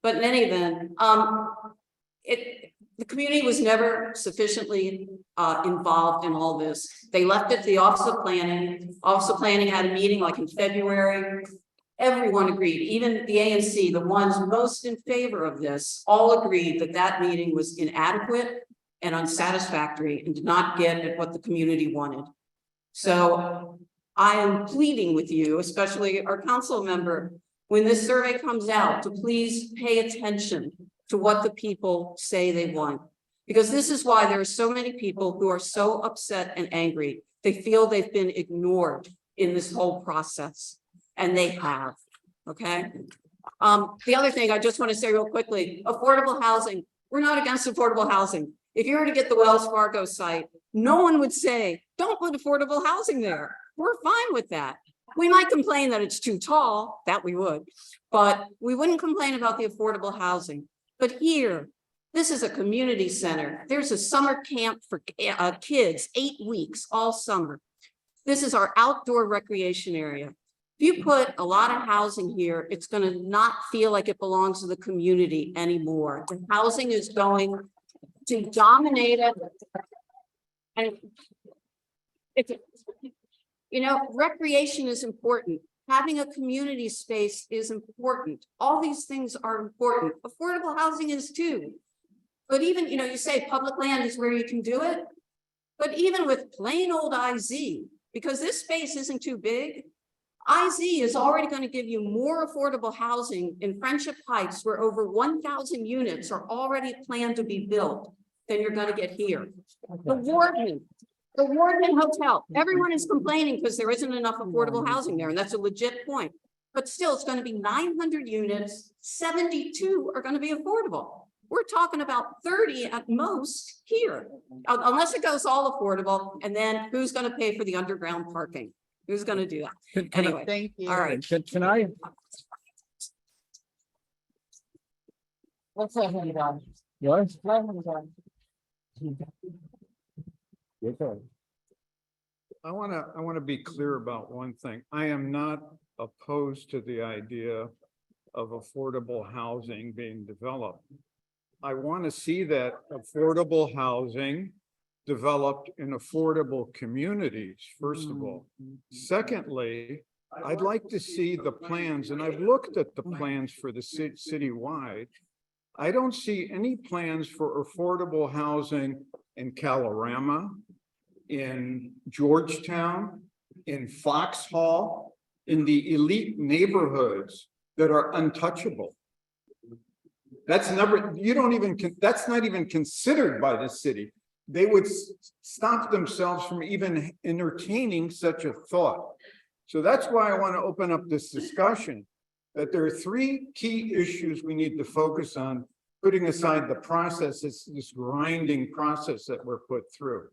[SPEAKER 21] But in any event, the community was never sufficiently involved in all this. They left it to the Office of Planning. Office of Planning had a meeting like in February. Everyone agreed, even the ANC, the ones most in favor of this, all agreed that that meeting was inadequate and unsatisfactory and did not get at what the community wanted. So I am pleading with you, especially our council member, when this survey comes out, to please pay attention to what the people say they want. Because this is why there are so many people who are so upset and angry. They feel they've been ignored in this whole process. And they have, okay? The other thing I just want to say real quickly, affordable housing. We're not against affordable housing. If you were to get the Wells Fargo site, no one would say, don't put affordable housing there. We're fine with that. We might complain that it's too tall, that we would, but we wouldn't complain about the affordable housing. But here, this is a community center. There's a summer camp for kids, 8 weeks, all summer. This is our outdoor recreation area. If you put a lot of housing here, it's going to not feel like it belongs to the community anymore. The housing is going to dominate it. And it's, recreation is important. Having a community space is important. All these things are important. Affordable housing is too. But even, you say public land is where you can do it. But even with plain old IZ, because this space isn't too big, IZ is already going to give you more affordable housing in Friendship Heights, where over 1,000 units are already planned to be built, than you're going to get here. The Wardman Hotel, everyone is complaining because there isn't enough affordable housing there, and that's a legit point. But still, it's going to be 900 units, 72 are going to be affordable. We're talking about 30 at most here, unless it goes all affordable, and then who's going to pay for the underground parking? Who's going to do that? Anyway,
[SPEAKER 1] thank you.
[SPEAKER 21] All right.
[SPEAKER 10] Can I?
[SPEAKER 12] Let's let him go.
[SPEAKER 10] Yours?
[SPEAKER 12] Let him go.
[SPEAKER 10] I want to be clear about one thing. I am not opposed to the idea of affordable housing being developed. I want to see that affordable housing developed in affordable communities, first of all. Secondly, I'd like to see the plans, and I've looked at the plans for the citywide. I don't see any plans for affordable housing in Kalorama, in Georgetown, in Foxhall, in the elite neighborhoods that are untouchable. That's that's not even considered by the city. They would stop themselves from even entertaining such a thought. So that's why I want to open up this discussion, that there are three key issues we need to focus on, putting aside the process, this grinding process that we're put through.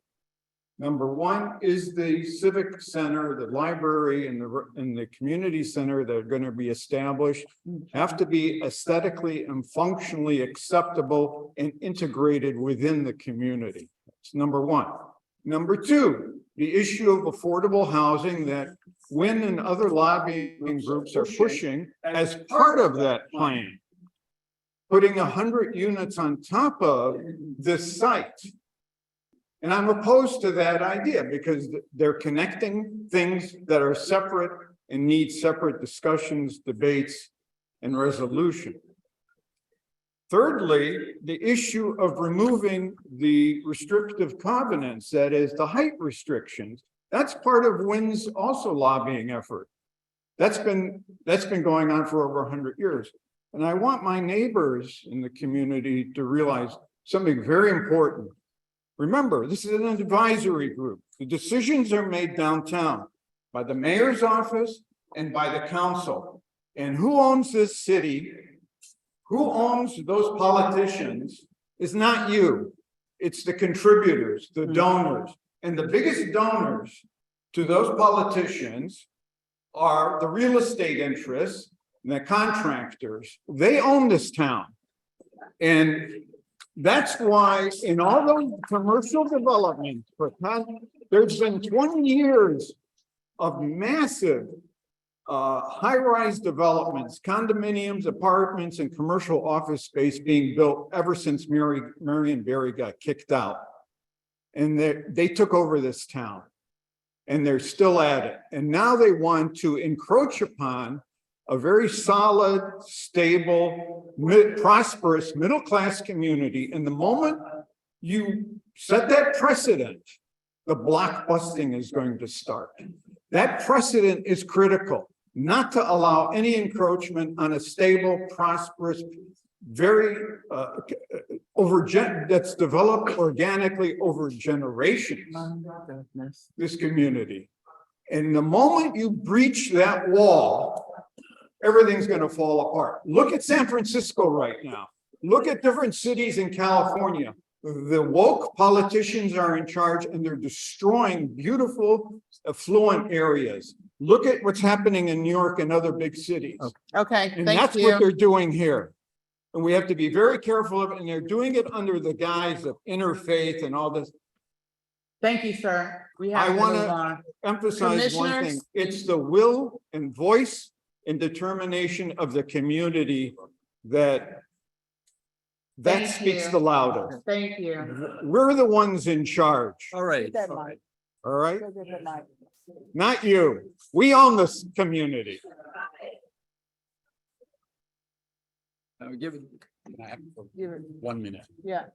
[SPEAKER 10] Number one is the civic center, the library, and the community center that are going to be established have to be aesthetically and functionally acceptable and integrated within the community. That's number one. Number two, the issue of affordable housing that WIN and other lobbying groups are pushing as part of that plan, putting 100 units on top of this site. And I'm opposed to that idea because they're connecting things that are separate and need separate discussions, debates, and resolution. Thirdly, the issue of removing the restrictive covenants, that is the height restrictions, that's part of WIN's also lobbying effort. That's been going on for over 100 years. And I want my neighbors in the community to realize something very important. Remember, this is an advisory group. The decisions are made downtown by the mayor's office and by the council. And who owns this city, who owns those politicians, is not you. It's the contributors, the donors. And the biggest donors to those politicians are the real estate interests and the contractors. They own this town. And that's why in all those commercial developments, there's been 20 years of massive high-rise developments, condominiums, apartments, and commercial office space being built ever since Marion Barry got kicked out. And they took over this town and they're still at it. And now they want to encroach upon a very solid, stable, prosperous, middle-class community. And the moment you set that precedent, the blockbusting is going to start. That precedent is critical, not to allow any encroachment on a stable, prosperous, very that's developed organically over generations, this community. And the moment you breach that wall, everything's going to fall apart. Look at San Francisco right now. Look at different cities in California. The woke politicians are in charge and they're destroying beautiful, affluent areas. Look at what's happening in New York and other big cities.
[SPEAKER 1] Okay,
[SPEAKER 10] And
[SPEAKER 1] thank
[SPEAKER 10] that's
[SPEAKER 1] you.
[SPEAKER 10] what they're doing here. And we have to be very careful of it. And they're doing it under the guise of interfaith and all this.
[SPEAKER 1] Thank you, sir. We
[SPEAKER 10] I
[SPEAKER 1] have to
[SPEAKER 10] want
[SPEAKER 1] move
[SPEAKER 10] to
[SPEAKER 1] on.
[SPEAKER 10] emphasize one thing.
[SPEAKER 1] Commissioners?
[SPEAKER 10] It's the will and voice and determination of the community that
[SPEAKER 1] Thank
[SPEAKER 10] speaks
[SPEAKER 1] you.
[SPEAKER 10] the loudest.
[SPEAKER 1] Thank you.
[SPEAKER 10] We're the ones in charge.
[SPEAKER 2] All right.
[SPEAKER 10] All right. Not you. We own this community.
[SPEAKER 16] Give it 1 minute.
[SPEAKER 1] Yeah.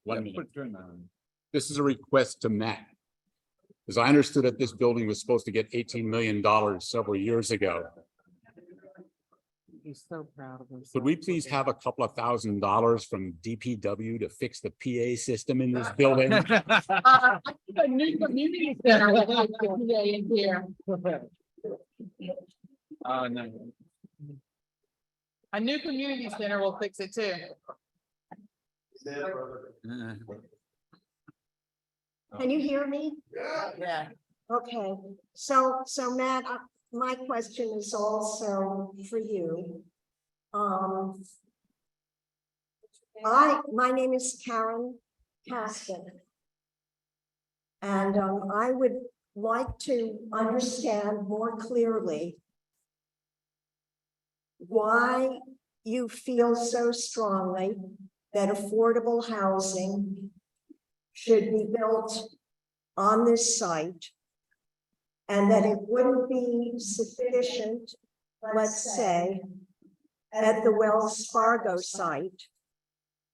[SPEAKER 16] 1 minute. This is a request to Matt. As I understood it, this building was supposed to get $18 million several years ago.
[SPEAKER 1] He's so proud of himself.
[SPEAKER 16] Could we please have a couple of $1,000s from DPW to fix the PA system in this building?
[SPEAKER 1] A new community center will have the PA in here.
[SPEAKER 16] No.
[SPEAKER 1] A new community center will fix it too.
[SPEAKER 20] Can you hear me?
[SPEAKER 1] Yeah.
[SPEAKER 20] Okay, so Matt, my question is also for you. My name is Karen Caston. And I would like to understand more clearly why you feel so strongly that affordable housing should be built on this site, and that it wouldn't be sufficient, let's say, at the Wells Fargo site.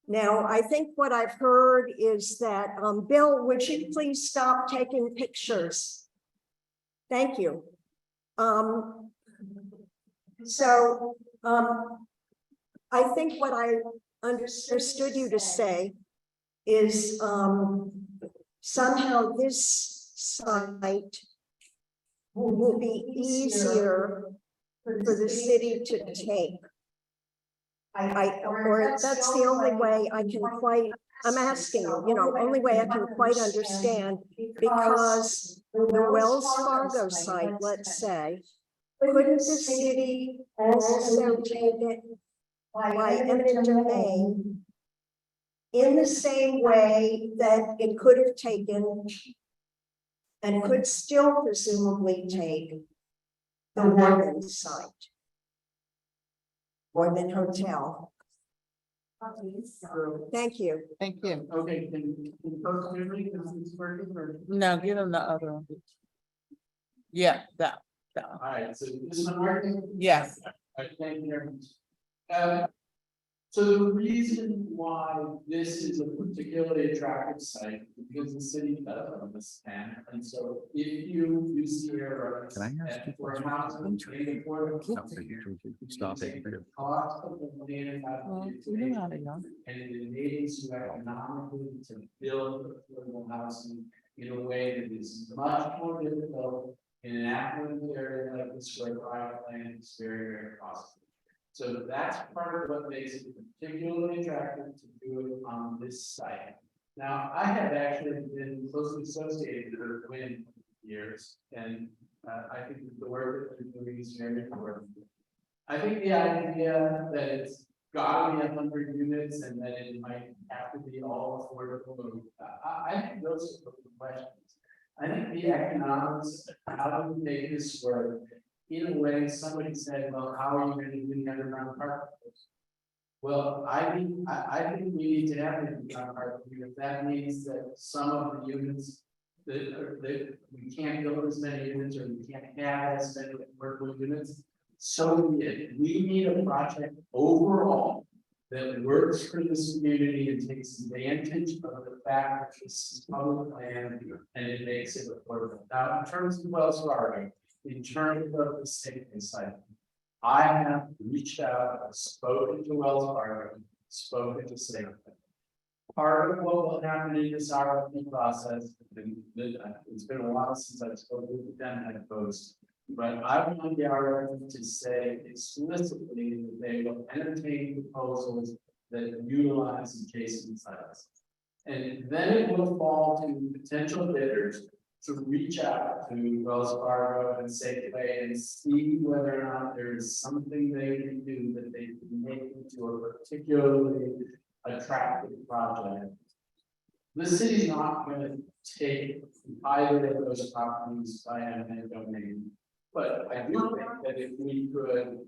[SPEAKER 20] Now, I think what I've heard is that, Bill, would you please stop taking pictures? Thank you. I think what I understood you to say is somehow this site will be easier for the city to take. Or that's the only way I can quite, I'm asking you, only way I can quite understand, because the Wells Fargo site, let's say, couldn't the city also take it by eminent domain in the same way that it could have taken and could still presumably take the Worthen site? Worthen Hotel. Thank you.
[SPEAKER 1] Thank you.
[SPEAKER 18] Okay, can folks hear me? Because it's working or?
[SPEAKER 1] No, give them the other one. Yeah, that.
[SPEAKER 18] All right, so this one working?
[SPEAKER 1] Yes.
[SPEAKER 18] Thank you very much. So the reason why this is a particularly attractive site, because the city does understand, and so if you use the area.
[SPEAKER 2] Can I ask you
[SPEAKER 18] for
[SPEAKER 2] a
[SPEAKER 18] housing,
[SPEAKER 2] Stop it.
[SPEAKER 18] cost of the land
[SPEAKER 1] Well, you know how they are.
[SPEAKER 18] and it enables you economically to build affordable housing in a way that is much more difficult in an affluent area like this, where private land is very, very costly. So that's part of what makes it particularly attractive to do it on this site. Now, I have actually been closely associated with Wind for years, and I think that the work that they're doing is very important. I think the idea that it's got to be 100 units and that it might have to be all affordable, I think those are the questions. I think the economics, how do we make this work? In a way, somebody said, well, how are you going to do the underground parking? Well, I think we need to have the underground parking. If that means that some of the units that we can't build as many units, or we can't have as many affordable units, so be it. We need a project overall that works for this community and takes advantage of the fact that this is public land and it makes it affordable. Now, in terms of Wells Fargo, in terms of the safety site, I have reached out, spoken to Wells Fargo, spoken to safety. Part of what will happen in this RFP process, and it's been a while since I've spoken with them at post, but I want the RFP to say explicitly that they will entertain proposals that utilize adjacent sites. And then it will fall to potential bidders to reach out to Wells Fargo and Safeway and see whether or not there is something they can do that they can make into a particularly attractive project. The city's not going to take either of those properties by eminent domain, but I do think that if we could,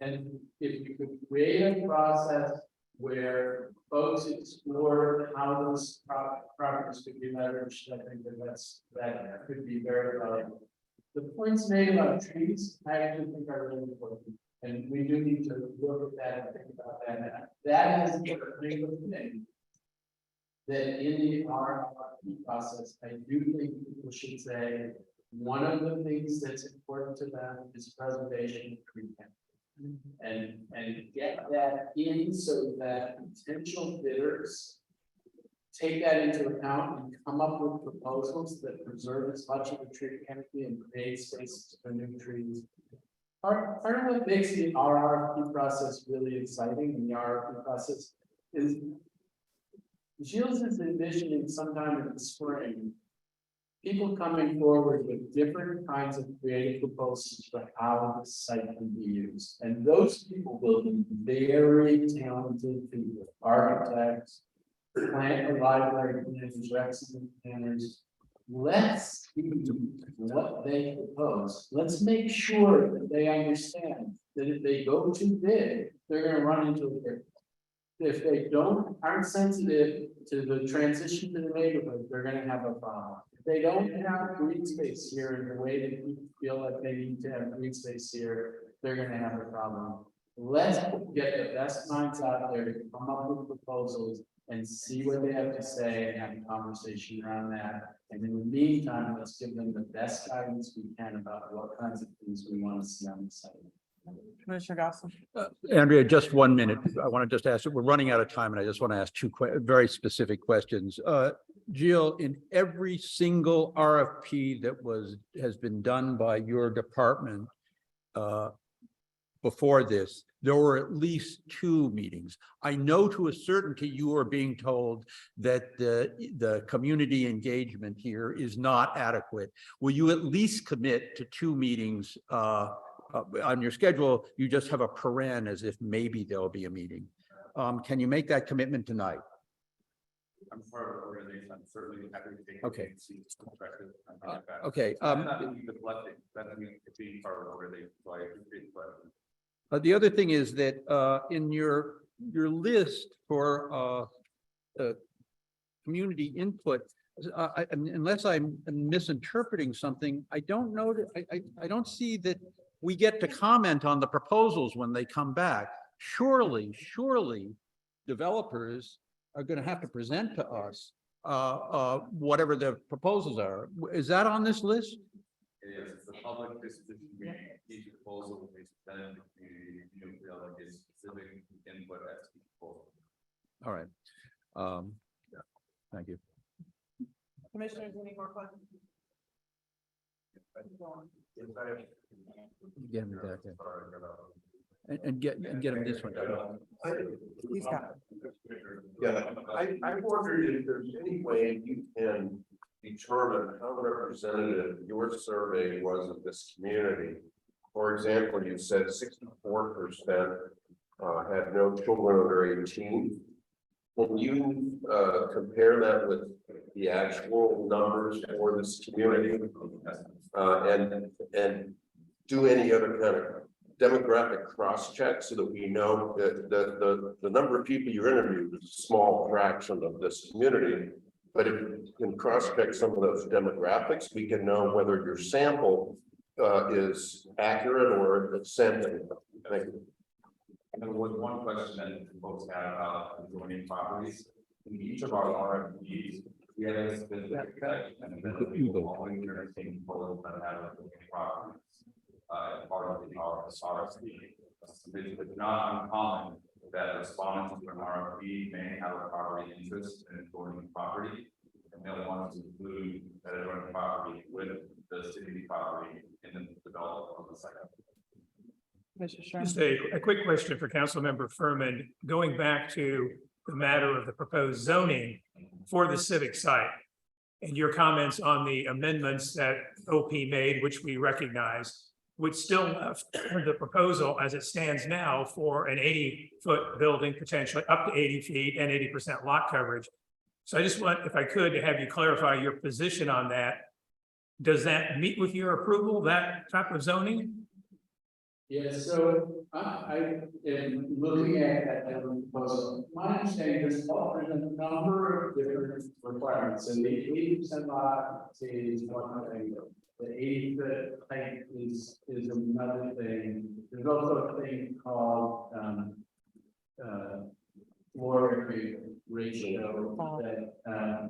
[SPEAKER 18] and if we could create a process where folks explore how those properties could be leveraged, I think that could be very valuable. The points made about trees, I actually think are really important, and we do need to look at that and think about that. That is the critical thing that in the RFP process, I do think people should say one of the things that's important to them is preservation of tree count. And get that in so that potential bidders take that into account and come up with proposals that preserve as much of the tree canopy and create spaces for new trees. Part of what makes the RFP process really exciting in the RFP process is Gilles is envisioning sometime in the spring people coming forward with different kinds of creative proposals for how this site can be used. And those people will be very talented people, architects, plant or library planners, excellent planners, let's do what they propose. Let's make sure that they understand that if they go too big, they're gonna run into a brick. If they aren't sensitive to the transition to the neighborhood, they're gonna have a problem. If they don't have green space here in the way that people feel like they need to have green space here, they're gonna have a problem. Let's get the best minds out there to come up with proposals and see what they have to say and have a conversation around that. And in the meantime, let's give them the best guidance we can about what kinds of things we want to see on the site.
[SPEAKER 1] Commissioner Gosselin.
[SPEAKER 2] Andrea, just 1 minute. I want to just ask, we're running out of time and I just want to ask two very specific questions. Jill, in every single RFP that has been done by your department before this, there were at least 2 meetings. I know to a certainty you are being told that the community engagement here is not adequate. Will you at least commit to 2 meetings on your schedule? You just have a paren as if maybe there'll be a meeting. Can you make that commitment tonight?
[SPEAKER 13] I'm part of the organization. I'm certainly happy to take.
[SPEAKER 2] Okay.
[SPEAKER 13] Perspective.
[SPEAKER 2] Okay.
[SPEAKER 13] I'm not the blessing. That means being part of the organization. So I appreciate the question.
[SPEAKER 2] The other thing is that in your list for community input, unless I'm misinterpreting something, I don't know that I don't see that we get to comment on the proposals when they come back. Surely developers are going to have to present to us whatever the proposals are. Is that on this list?
[SPEAKER 13] Yes, it's a public discussion. Each proposal will be presented to the community. You feel like it's specific input as to proposal.
[SPEAKER 2] All right. Yeah. Thank you.
[SPEAKER 1] Commissioners, any more questions?
[SPEAKER 2] Get him back there. And get him this one.
[SPEAKER 1] He's got
[SPEAKER 3] Yeah, I wondered if there's any way you can determine how representative your survey was of this community. For example, you said 64% had no children under 18. Can you compare that with the actual numbers for this community and do any other kind of demographic cross check so that we know that the number of people you interviewed is a small fraction of this community? But if you can cross check some of those demographics, we can know whether your sample is accurate or ascending. Thank you.
[SPEAKER 13] And there was one question that folks had about adjoining properties. In each of our RFPs, we had a specific section and following your taking photos that have adjoining properties. Part of the RFP. It's not uncommon that respondents to an RFP may have a property interest in adjoining property, and they'll want to include that adjoining property with the city property in the development of the site.
[SPEAKER 8] Just a quick question for Councilmember Frumin, going back to the matter of the proposed zoning for the civic site and your comments on the amendments that OP made, which we recognize, would still left the proposal as it stands now for an 80-foot building, potentially up to 80 feet and 80% lot coverage. So I just want, if I could, to have you clarify your position on that. Does that meet with your approval, that type of zoning?
[SPEAKER 18] Yeah, so I am looking at that proposal. My understanding is there's a number of different requirements, and the 80% lot is one thing. The 80-foot height is another thing. There's also a thing called floor area ratio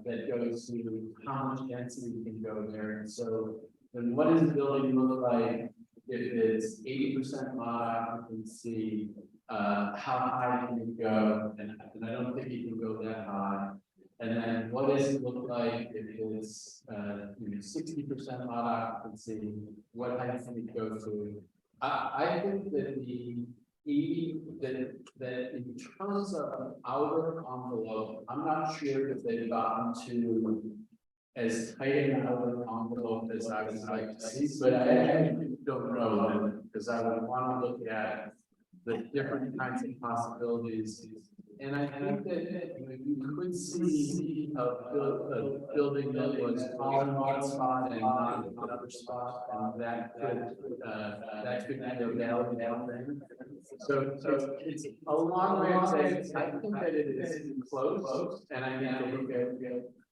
[SPEAKER 18] that goes to how much density can go there. And so then what does the building look like if it's 80% lot occupancy? How high can it go? And I don't think you can go that high. And then what does it look like if it's 60% lot occupancy? What height can it go to? I think that the 80 that in terms of outer envelope, I'm not sure if they've gotten to as tight an outer envelope as I would like to see, but I actually don't know because I would want to look at the different kinds of possibilities And I think that you could see a building that was on one spot and not in another spot, and that could be a valid thing. So it's a long way of saying, I think that it is close, and I need to look at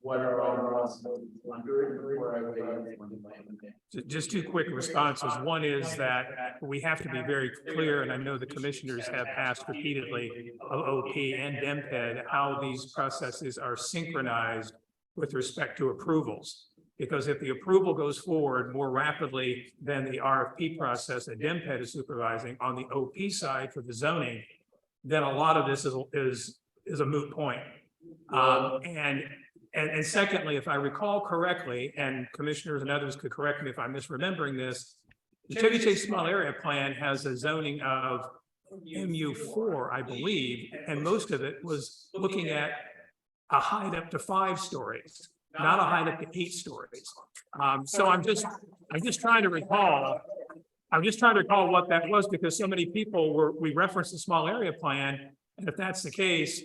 [SPEAKER 18] what are our possibilities under it before I weigh in.
[SPEAKER 8] Just two quick responses. One is that we have to be very clear, and I know the commissioners have asked repeatedly of OP and DMPED how these processes are synchronized with respect to approvals. Because if the approval goes forward more rapidly than the RFP process that DMPED is supervising on the OP side for the zoning, then a lot of this is a moot point. And secondly, if I recall correctly, and commissioners and others could correct me if I'm misremembering this, the Chevy Chase Small Area Plan has a zoning of MU4, I believe, and most of it was looking at a height up to 5 stories, not a height up to 8 stories. So I'm just trying to recall. I'm just trying to recall what that was, because so many people we referenced the small area plan, and if that's the case,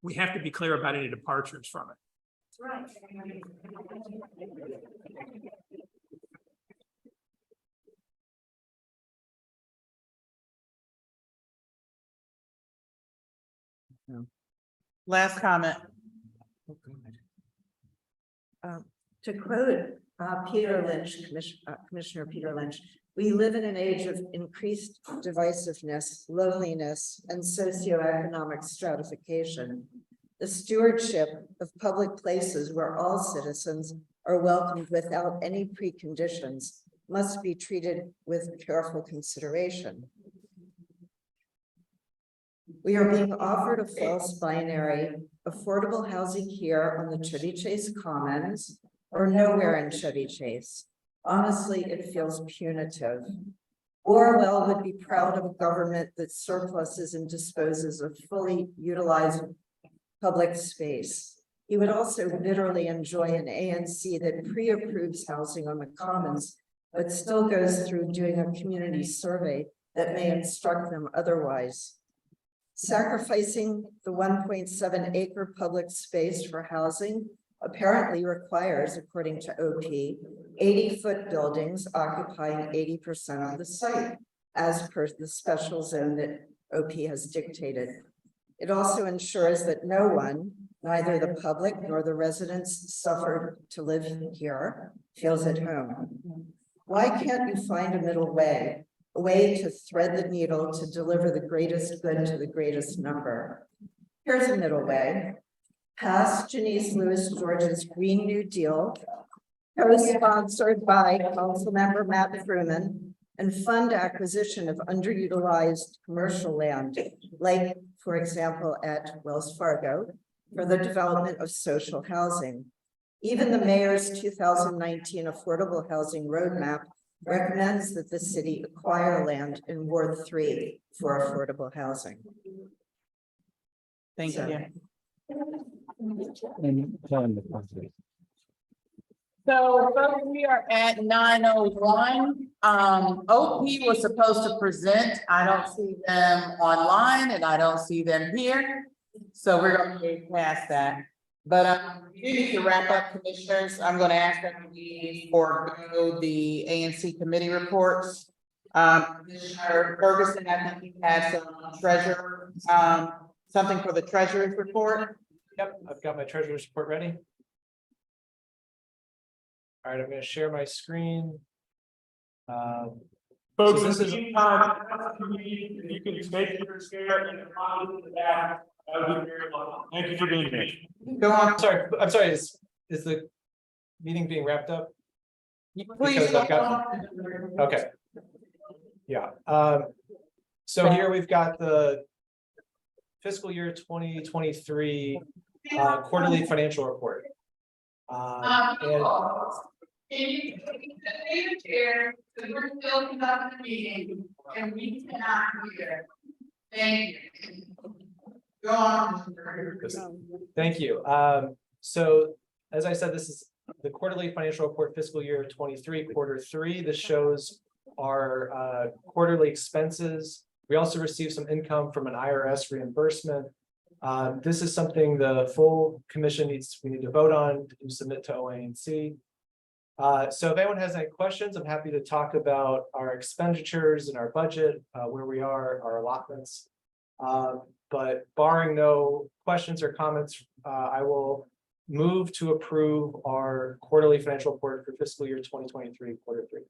[SPEAKER 8] we have to be clear about any departures from it.
[SPEAKER 20] Right.
[SPEAKER 1] Last comment.
[SPEAKER 5] To quote Peter Lynch, Commissioner Peter Lynch, we live in an age of increased divisiveness, loneliness, and socioeconomic stratification. The stewardship of public places where all citizens are welcomed without any preconditions must be treated with careful consideration. We are being offered a false binary, affordable housing here on the Chevy Chase Commons or nowhere in Chevy Chase. Honestly, it feels punitive. Orwell would be proud of a government that surpluses and disposes of fully utilized public space. He would also bitterly enjoy an ANC that pre-approves housing on the commons, but still goes through doing a community survey that may instruct them otherwise. Sacrificing the 1.7 acre public space for housing apparently requires, according to OP, 80-foot buildings occupying 80% of the site, as per the special zone that OP has dictated. It also ensures that no one, neither the public nor the residents suffered to live here, feels at home. Why can't you find a middle way, a way to thread the needle to deliver the greatest good to the greatest number? Here's a middle way. Pass Janice Lewis George's Green New Deal, co-sponsored by Councilmember Frumin, and fund acquisition of underutilized commercial land, like, for example, at Wells Fargo, for the development of social housing. Even the mayor's 2019 affordable housing roadmap recommends that the city acquire land in Ward 3 for affordable housing.
[SPEAKER 1] Thank you. So folks, we are at 9:01. OP was supposed to present. I don't see them online and I don't see them here. So we're going to move past that. But we need to wrap up, commissioners. I'm going to ask that we forego the ANC committee reports. Commissioner Ferguson, I think you had some treasurer, something for the treasurer's report.
[SPEAKER 6] Yep, I've got my treasurer's report ready. All right, I'm going to share my screen.
[SPEAKER 4] Folks,
[SPEAKER 6] so this is
[SPEAKER 4] if you can make your share and the back, that would be very helpful. Thank you for being here.
[SPEAKER 1] Go on.
[SPEAKER 6] I'm sorry. Is the meeting being wrapped up?
[SPEAKER 1] Please.
[SPEAKER 6] Okay. Yeah. So here we've got the fiscal year 2023 quarterly financial report.
[SPEAKER 1] Can you take the chair, because we're still conducting the meeting and we cannot hear. Thank you. Go on.
[SPEAKER 6] Thank you. So as I said, this is the quarterly financial report fiscal year 23, quarter 3. This shows our quarterly expenses. We also received some income from an IRS reimbursement. This is something the full commission we need to vote on to submit to ANC. So if anyone has any questions, I'm happy to talk about our expenditures and our budget, where we are, our allotments. But barring no questions or comments, I will move to approve our quarterly financial report for fiscal year 2023, quarter 3.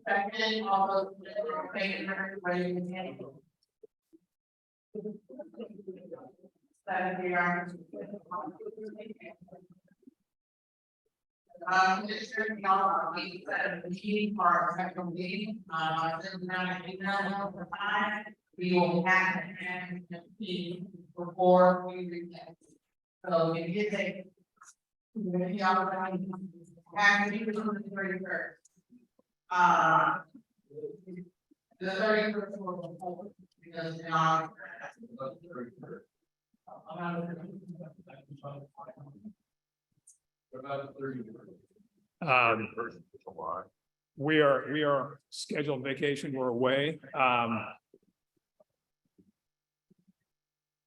[SPEAKER 1] Second, all those in favor, raise your hand. We set a meeting for our second meeting, we will have to end the meeting before we recess. So if you take. Maybe I'll have to be on the 31st. The 31st will hold because now.
[SPEAKER 8] We are scheduled vacation. We're away.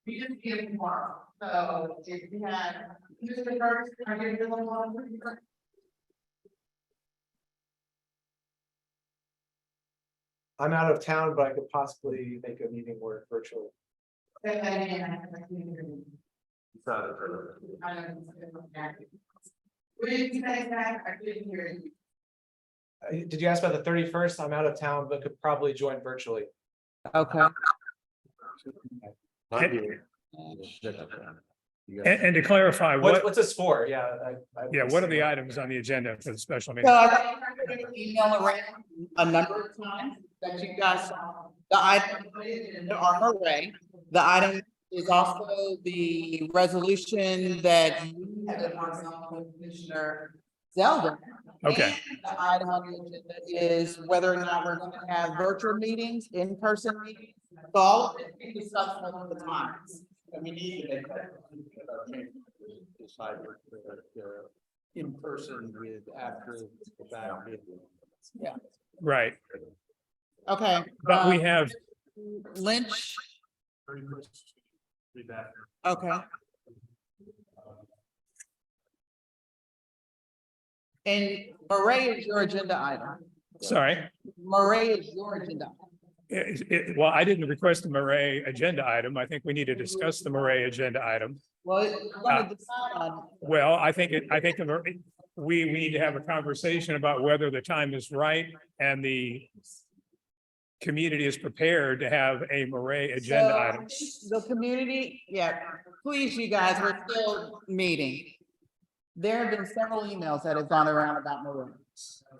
[SPEAKER 1] We just give tomorrow, so if you had, Mr. Burks, are you available on the 31st?
[SPEAKER 6] I'm out of town, but I could possibly make a meeting work virtually.
[SPEAKER 1] Say that again. What did you say, Zach? I couldn't hear you.
[SPEAKER 6] Did you ask about the 31st? I'm out of town, but could probably join virtually.
[SPEAKER 1] Okay.
[SPEAKER 8] And to clarify,
[SPEAKER 6] What's this for? Yeah.
[SPEAKER 8] What are the items on the agenda for the special meeting?
[SPEAKER 1] So I got an email around a number of times that you guys saw. The item are array. The item is also the resolution that you had on Commissioner Zeldin.
[SPEAKER 8] Okay.
[SPEAKER 1] And the item on the agenda is whether or not we're going to have virtual meetings, in-person meetings. So all of it we discussed all the times. And we need to
[SPEAKER 2] decide in person with after the fact.
[SPEAKER 1] Yeah.
[SPEAKER 8] Right.
[SPEAKER 1] Okay.
[SPEAKER 8] But we have
[SPEAKER 1] Lynch. Okay. And Murray is your agenda item.
[SPEAKER 8] Sorry.
[SPEAKER 1] Murray is your agenda.
[SPEAKER 8] Well, I didn't request the Murray agenda item. I think we need to discuss the Murray agenda item.
[SPEAKER 1] Well, we're going to decide on.
[SPEAKER 8] Well, I think we need to have a conversation about whether the time is right and the community is prepared to have a Murray agenda item.
[SPEAKER 1] The community, yeah, please, you guys, we're still meeting. There have been several emails that have gone around about Murray,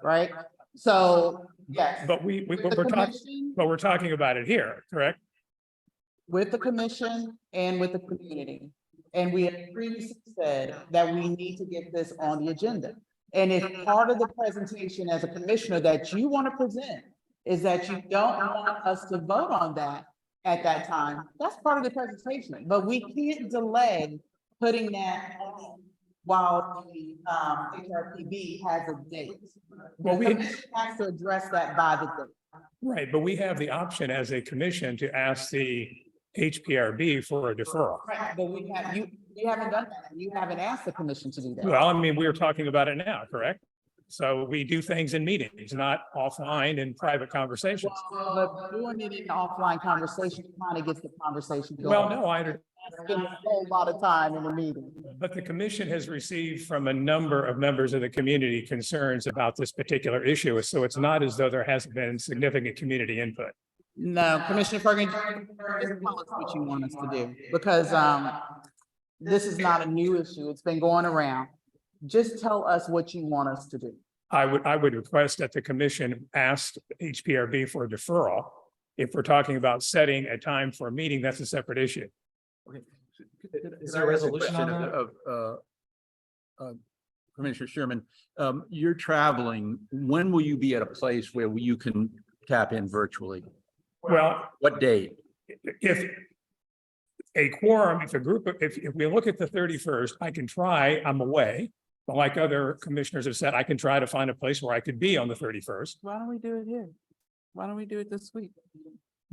[SPEAKER 1] right? So, yes.
[SPEAKER 8] But we're talking about it here, correct?
[SPEAKER 1] With the commission and with the community. And we have previously said that we need to get this on the agenda. And if part of the presentation as a commissioner that you want to present is that you don't want us to vote on that at that time, that's part of the presentation. But we can't delay putting that on while the HRPB has a date.
[SPEAKER 8] Well, we
[SPEAKER 1] have to address that by the date.
[SPEAKER 8] Right, but we have the option as a commission to ask the HPRB for a deferral.
[SPEAKER 1] Right, but we have, you haven't done that. You haven't asked the commission to do that.
[SPEAKER 8] Well, I mean, we're talking about it now, correct? So we do things in meetings, not offline in private conversations.
[SPEAKER 1] Well, but doing it in offline conversation kind of gets the conversation going.
[SPEAKER 8] Well, no, I
[SPEAKER 1] spend a whole lot of time in a meeting.
[SPEAKER 8] But the commission has received from a number of members of the community concerns about this particular issue. So it's not as though there hasn't been significant community input.
[SPEAKER 1] No, Commissioner Ferguson, just tell us what you want us to do, because this is not a new issue. It's been going around. Just tell us what you want us to do.
[SPEAKER 8] I would request that the commission ask HPRB for a deferral. If we're talking about setting a time for a meeting, that's a separate issue.
[SPEAKER 2] Okay.
[SPEAKER 6] Is there a resolution on that?
[SPEAKER 2] Commissioner Sherman, you're traveling. When will you be at a place where you can tap in virtually?
[SPEAKER 8] Well,
[SPEAKER 2] what date?
[SPEAKER 8] If a quorum, if we look at the 31st, I can try, I'm away. But like other commissioners have said, I can try to find a place where I could be on the 31st.
[SPEAKER 1] Why don't we do it here? Why don't we do it this week?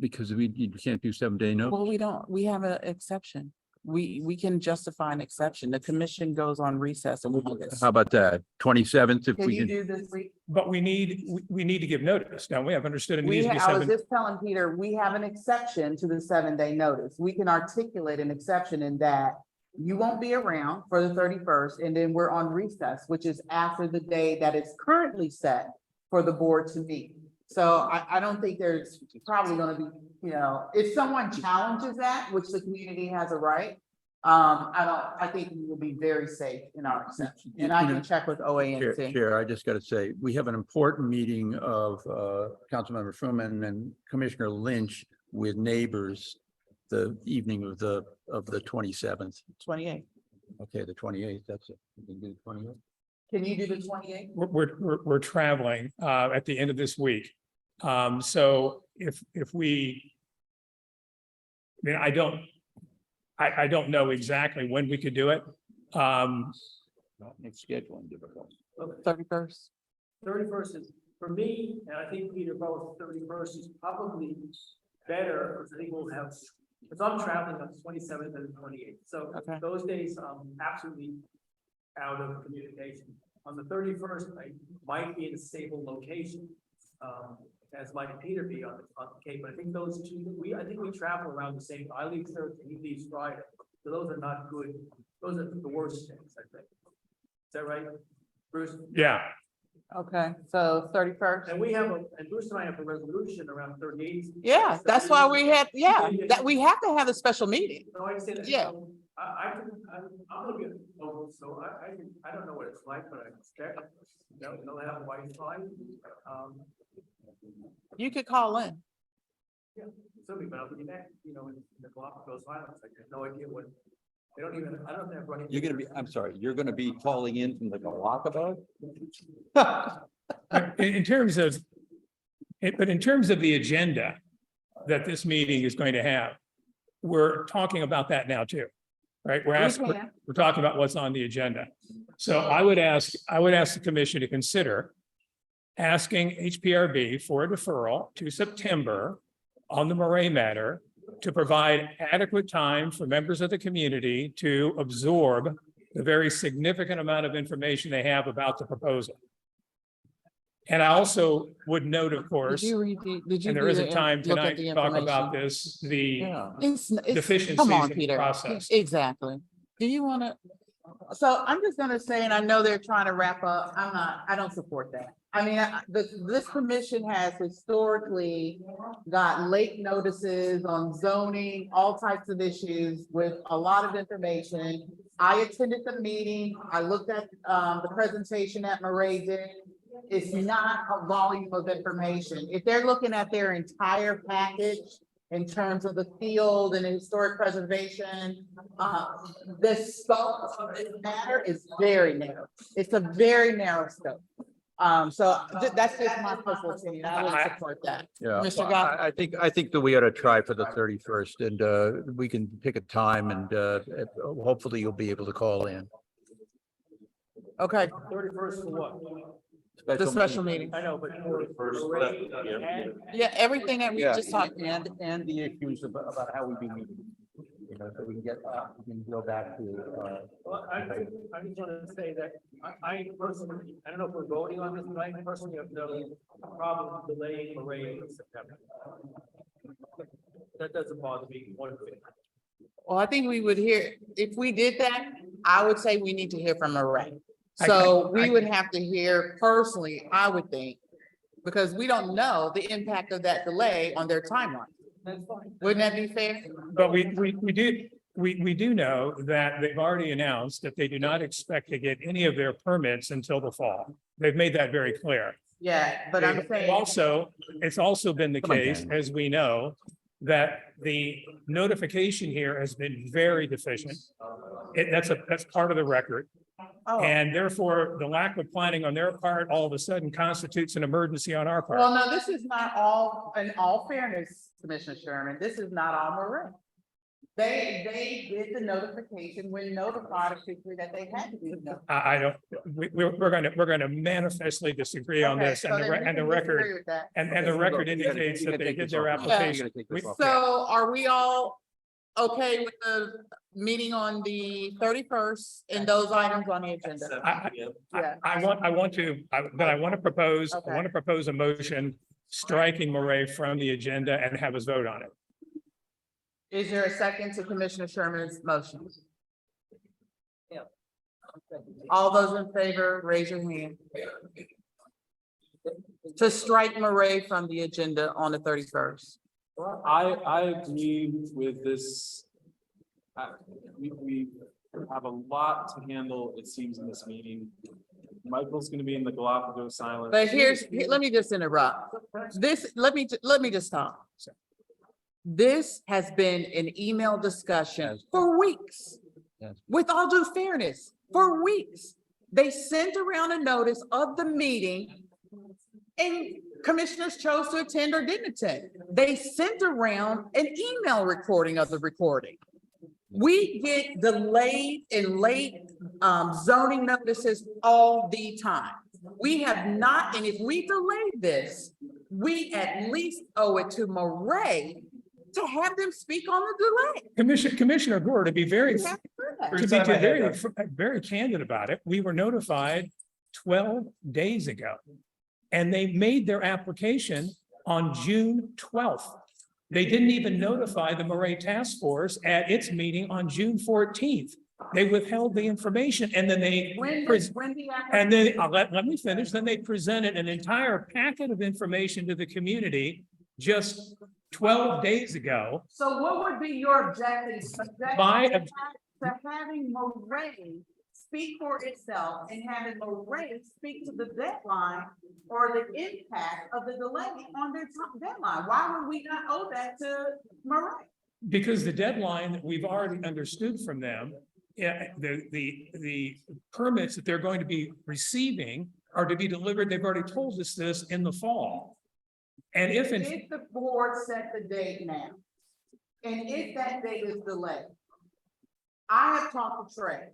[SPEAKER 2] Because you can't do 7-day notice.
[SPEAKER 1] Well, we don't, we have an exception. We can justify an exception. The commission goes on recess in August.
[SPEAKER 2] How about that? 27th, if
[SPEAKER 1] Can
[SPEAKER 2] we
[SPEAKER 1] you
[SPEAKER 2] can.
[SPEAKER 1] do this week?
[SPEAKER 8] But we need to give notice. Now, we have understood it needs to be
[SPEAKER 1] I was
[SPEAKER 8] 7.
[SPEAKER 1] just telling Peter, we have an exception to the 7-day notice. We can articulate an exception in that you won't be around for the 31st, and then we're on recess, which is after the day that is currently set for the board to meet. So I don't think there's probably gonna be, if someone challenges that, which the community has a right, I think we will be very safe in our exception. And I can check with OANC.
[SPEAKER 2] Chair, I just got to say, we have an important meeting of Councilmember Frumin and Commissioner Lynch with neighbors the evening of the 27th.
[SPEAKER 1] 28th.
[SPEAKER 2] Okay, the 28th, that's it. We can do the 28th.
[SPEAKER 1] Can you do the 28th?
[SPEAKER 8] We're traveling at the end of this week. So if we, I mean, I don't know exactly when we could do it.
[SPEAKER 2] It's scheduling difficult.
[SPEAKER 1] 31st.
[SPEAKER 12] 31st is, for me, and I think Peter both, 31st is probably better, because I think we'll have, because I'm traveling on the 27th and the 28th. So those days, absolutely out of communication. On the 31st, I might be in a stable location, as might Peter be on the Cape. But I think those two, I think we travel around the same. I leave Thursday, he leaves Friday. So those are not good. Those are the worst things, I think. Is that right, Bruce?
[SPEAKER 8] Yeah.
[SPEAKER 1] Okay, so 31st.
[SPEAKER 12] And we have and Bruce and I have a resolution around 38.
[SPEAKER 1] Yeah, that's why we had, that we have to have a special meeting.
[SPEAKER 12] No, I say that.
[SPEAKER 1] Yeah.
[SPEAKER 12] I'm gonna be over, so I don't know what it's like, but I expect, they'll have Wi-Fi.
[SPEAKER 1] You could call in.
[SPEAKER 12] Yeah, certainly, but I'll be back, in the Galapagos Islands. I have no idea what, they don't even, I don't have running.
[SPEAKER 2] You're going to be, I'm sorry, you're going to be calling in from the Galapagos?
[SPEAKER 8] In terms of, but in terms of the agenda that this meeting is going to have, we're talking about that now too, right? We're talking about what's on the agenda. So I would ask the commission to consider asking HPRB for a deferral to September on the Murray matter to provide adequate time for members of the community to absorb the very significant amount of information they have about the proposal. And I also would note, of course, and there isn't time tonight to talk about this, the deficiencies in the process.
[SPEAKER 1] Exactly. Do you want to? So I'm just going to say, and I know they're trying to wrap up. I don't support that. I mean, this commission has historically got late notices on zoning, all types of issues with a lot of information. I attended the meeting. I looked at the presentation that Murray did. It's not a volume of information. If they're looking at their entire package in terms of the field and historic preservation, the scope of this matter is very narrow. It's a very narrow scope. So that's just my personal opinion. I would support that.
[SPEAKER 2] Yeah,
[SPEAKER 1] Mr. Goff?
[SPEAKER 2] I think that we ought to try for the 31st, and we can pick a time, and hopefully you'll be able to call in.
[SPEAKER 1] Okay.
[SPEAKER 12] 31st for what?
[SPEAKER 1] The special meeting.
[SPEAKER 12] I know, but.
[SPEAKER 1] Yeah, everything that we just talked about.
[SPEAKER 2] And the issues about how we be meeting. So we can go back to.
[SPEAKER 12] Well, I just want to say that I personally, I don't know if we're voting on this, but I personally have no problem delaying the rain in September. That doesn't bother me one bit.
[SPEAKER 1] Well, I think we would hear, if we did that, I would say we need to hear from Murray. So we would have to hear personally, I would think, because we don't know the impact of that delay on their timeline.
[SPEAKER 12] That's fine.
[SPEAKER 1] Wouldn't that be fair?
[SPEAKER 8] But we do know that they've already announced that they do not expect to get any of their permits until the fall. They've made that very clear.
[SPEAKER 1] Yeah, but I'm saying.
[SPEAKER 8] Also, it's also been the case, as we know, that the notification here has been very deficient. That's part of the record.
[SPEAKER 1] Oh.
[SPEAKER 8] And therefore, the lack of planning on their part all of a sudden constitutes an emergency on our part.
[SPEAKER 1] Well, no, this is not all, in all fairness, Commissioner Sherman, this is not all Murray. They did the notification when notified officially that they had to do the notification.
[SPEAKER 8] I don't, we're gonna manifestly disagree on
[SPEAKER 1] Okay,
[SPEAKER 8] this,
[SPEAKER 1] so
[SPEAKER 8] and
[SPEAKER 1] then we
[SPEAKER 8] and the
[SPEAKER 1] can disagree
[SPEAKER 8] record,
[SPEAKER 1] with that.
[SPEAKER 8] and the record indicates that they did their application.
[SPEAKER 1] So are we all okay with the meeting on the 31st and those items on the agenda?
[SPEAKER 8] I want to propose a motion striking Murray from the agenda and have us vote on it.
[SPEAKER 1] Is there a second to Commissioner Sherman's motion? All those in favor, raise your hand. To strike Murray from the agenda on the 31st.
[SPEAKER 7] I agree with this. We have a lot to handle, it seems, in this meeting. Michael's gonna be in the Galapagos Islands.
[SPEAKER 1] But let me just interrupt. Let me just stop. This has been an email discussion for weeks. With all due fairness, for weeks. They sent around a notice of the meeting and commissioners chose to attend or didn't attend. They sent around an email recording of the recording. We get delayed and late zoning notices all the time. We have not, and if we delayed this, we at least owe it to Murray to have them speak on the delay.
[SPEAKER 8] Commissioner Gore, to be very
[SPEAKER 1] that.
[SPEAKER 8] very candid about it, we were notified 12 days ago. And they made their application on June 12th. They didn't even notify the Murray Task Force at its meeting on June 14th. They withheld the information and then let me finish. Then they presented an entire packet of information to the community just 12 days ago.
[SPEAKER 1] So what would be your objective to having Murray speak for itself and having Murray speak to the deadline or the impact of the delay on their deadline? Why would we not owe that to Murray?
[SPEAKER 8] Because the deadline that we've already understood from them, the permits that they're going to be receiving are to be delivered. They've already told us this in the fall. And if
[SPEAKER 1] the board set the date now, and if that date is delayed, I have talked to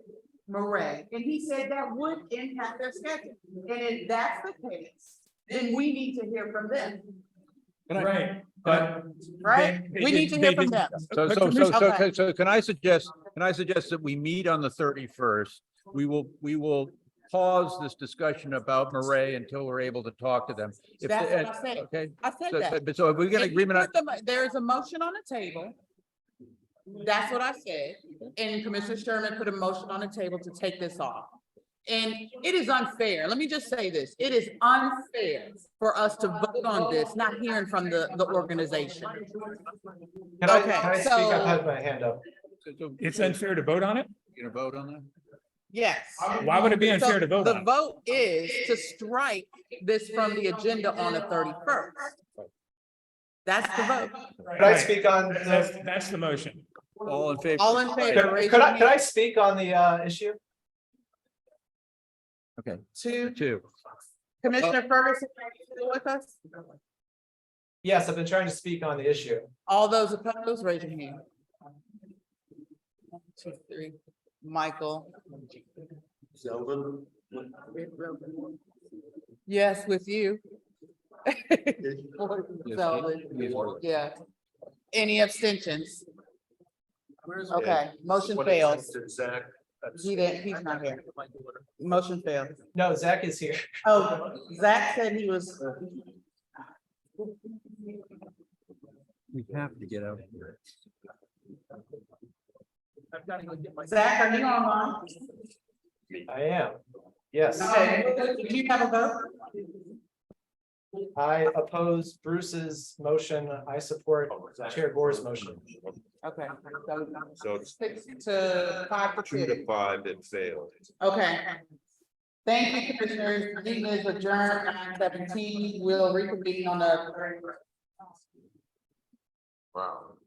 [SPEAKER 1] Murray, and he said that would impact their schedule. And if that's the case, then we need to hear from them.
[SPEAKER 8] Right, but
[SPEAKER 1] we need to hear from them.
[SPEAKER 2] So can I suggest that we meet on the 31st? We will pause this discussion about Murray until we're able to talk to them.
[SPEAKER 1] That's what I said.
[SPEAKER 2] Okay.
[SPEAKER 1] I said that.
[SPEAKER 2] But so if we get agreement on.
[SPEAKER 1] There is a motion on the table. That's what I said. And Commissioner Sherman put a motion on the table to take this off. And it is unfair. Let me just say this. It is unfair for us to vote on this, not hearing from the organization.
[SPEAKER 6] Can I speak? I've had my hand up.
[SPEAKER 8] It's unfair to vote on it?
[SPEAKER 2] You gonna vote on that?
[SPEAKER 1] Yes.
[SPEAKER 8] Why would it be unfair to vote on
[SPEAKER 1] The
[SPEAKER 8] it?
[SPEAKER 1] vote is to strike this from the agenda on the 31st. That's the vote.
[SPEAKER 6] Could I speak on?
[SPEAKER 8] That's the motion.
[SPEAKER 2] All in favor?
[SPEAKER 1] All in favor.
[SPEAKER 6] Could I speak on the issue?
[SPEAKER 2] Okay.
[SPEAKER 1] Two. Commissioner Ferguson, are you still with us?
[SPEAKER 6] Yes, I've been trying to speak on the issue.
[SPEAKER 1] All those opposed, raise your hand. 1, 2, 3. Michael.
[SPEAKER 3] Zeldin.
[SPEAKER 1] Yes, with you. Zeldin. Yeah. Any abstentions? Okay, motion fails.
[SPEAKER 3] Zach.
[SPEAKER 1] He's not here. Motion failed.
[SPEAKER 6] No, Zach is here.
[SPEAKER 1] Oh, Zach said he was.
[SPEAKER 2] We have to get out of here.
[SPEAKER 1] Zach, are you online?
[SPEAKER 6] I am. Yes.
[SPEAKER 1] Okay, do you have a vote?
[SPEAKER 6] I oppose Bruce's motion. I support Chair Gore's motion.
[SPEAKER 1] Okay.
[SPEAKER 3] So it's
[SPEAKER 1] 6 to 5 for
[SPEAKER 3] 2 to 5, it failed.
[SPEAKER 1] Okay. Thank you, Commissioners. Meeting is adjourned at 9:17. We'll reconvene on the.
[SPEAKER 3] Wow.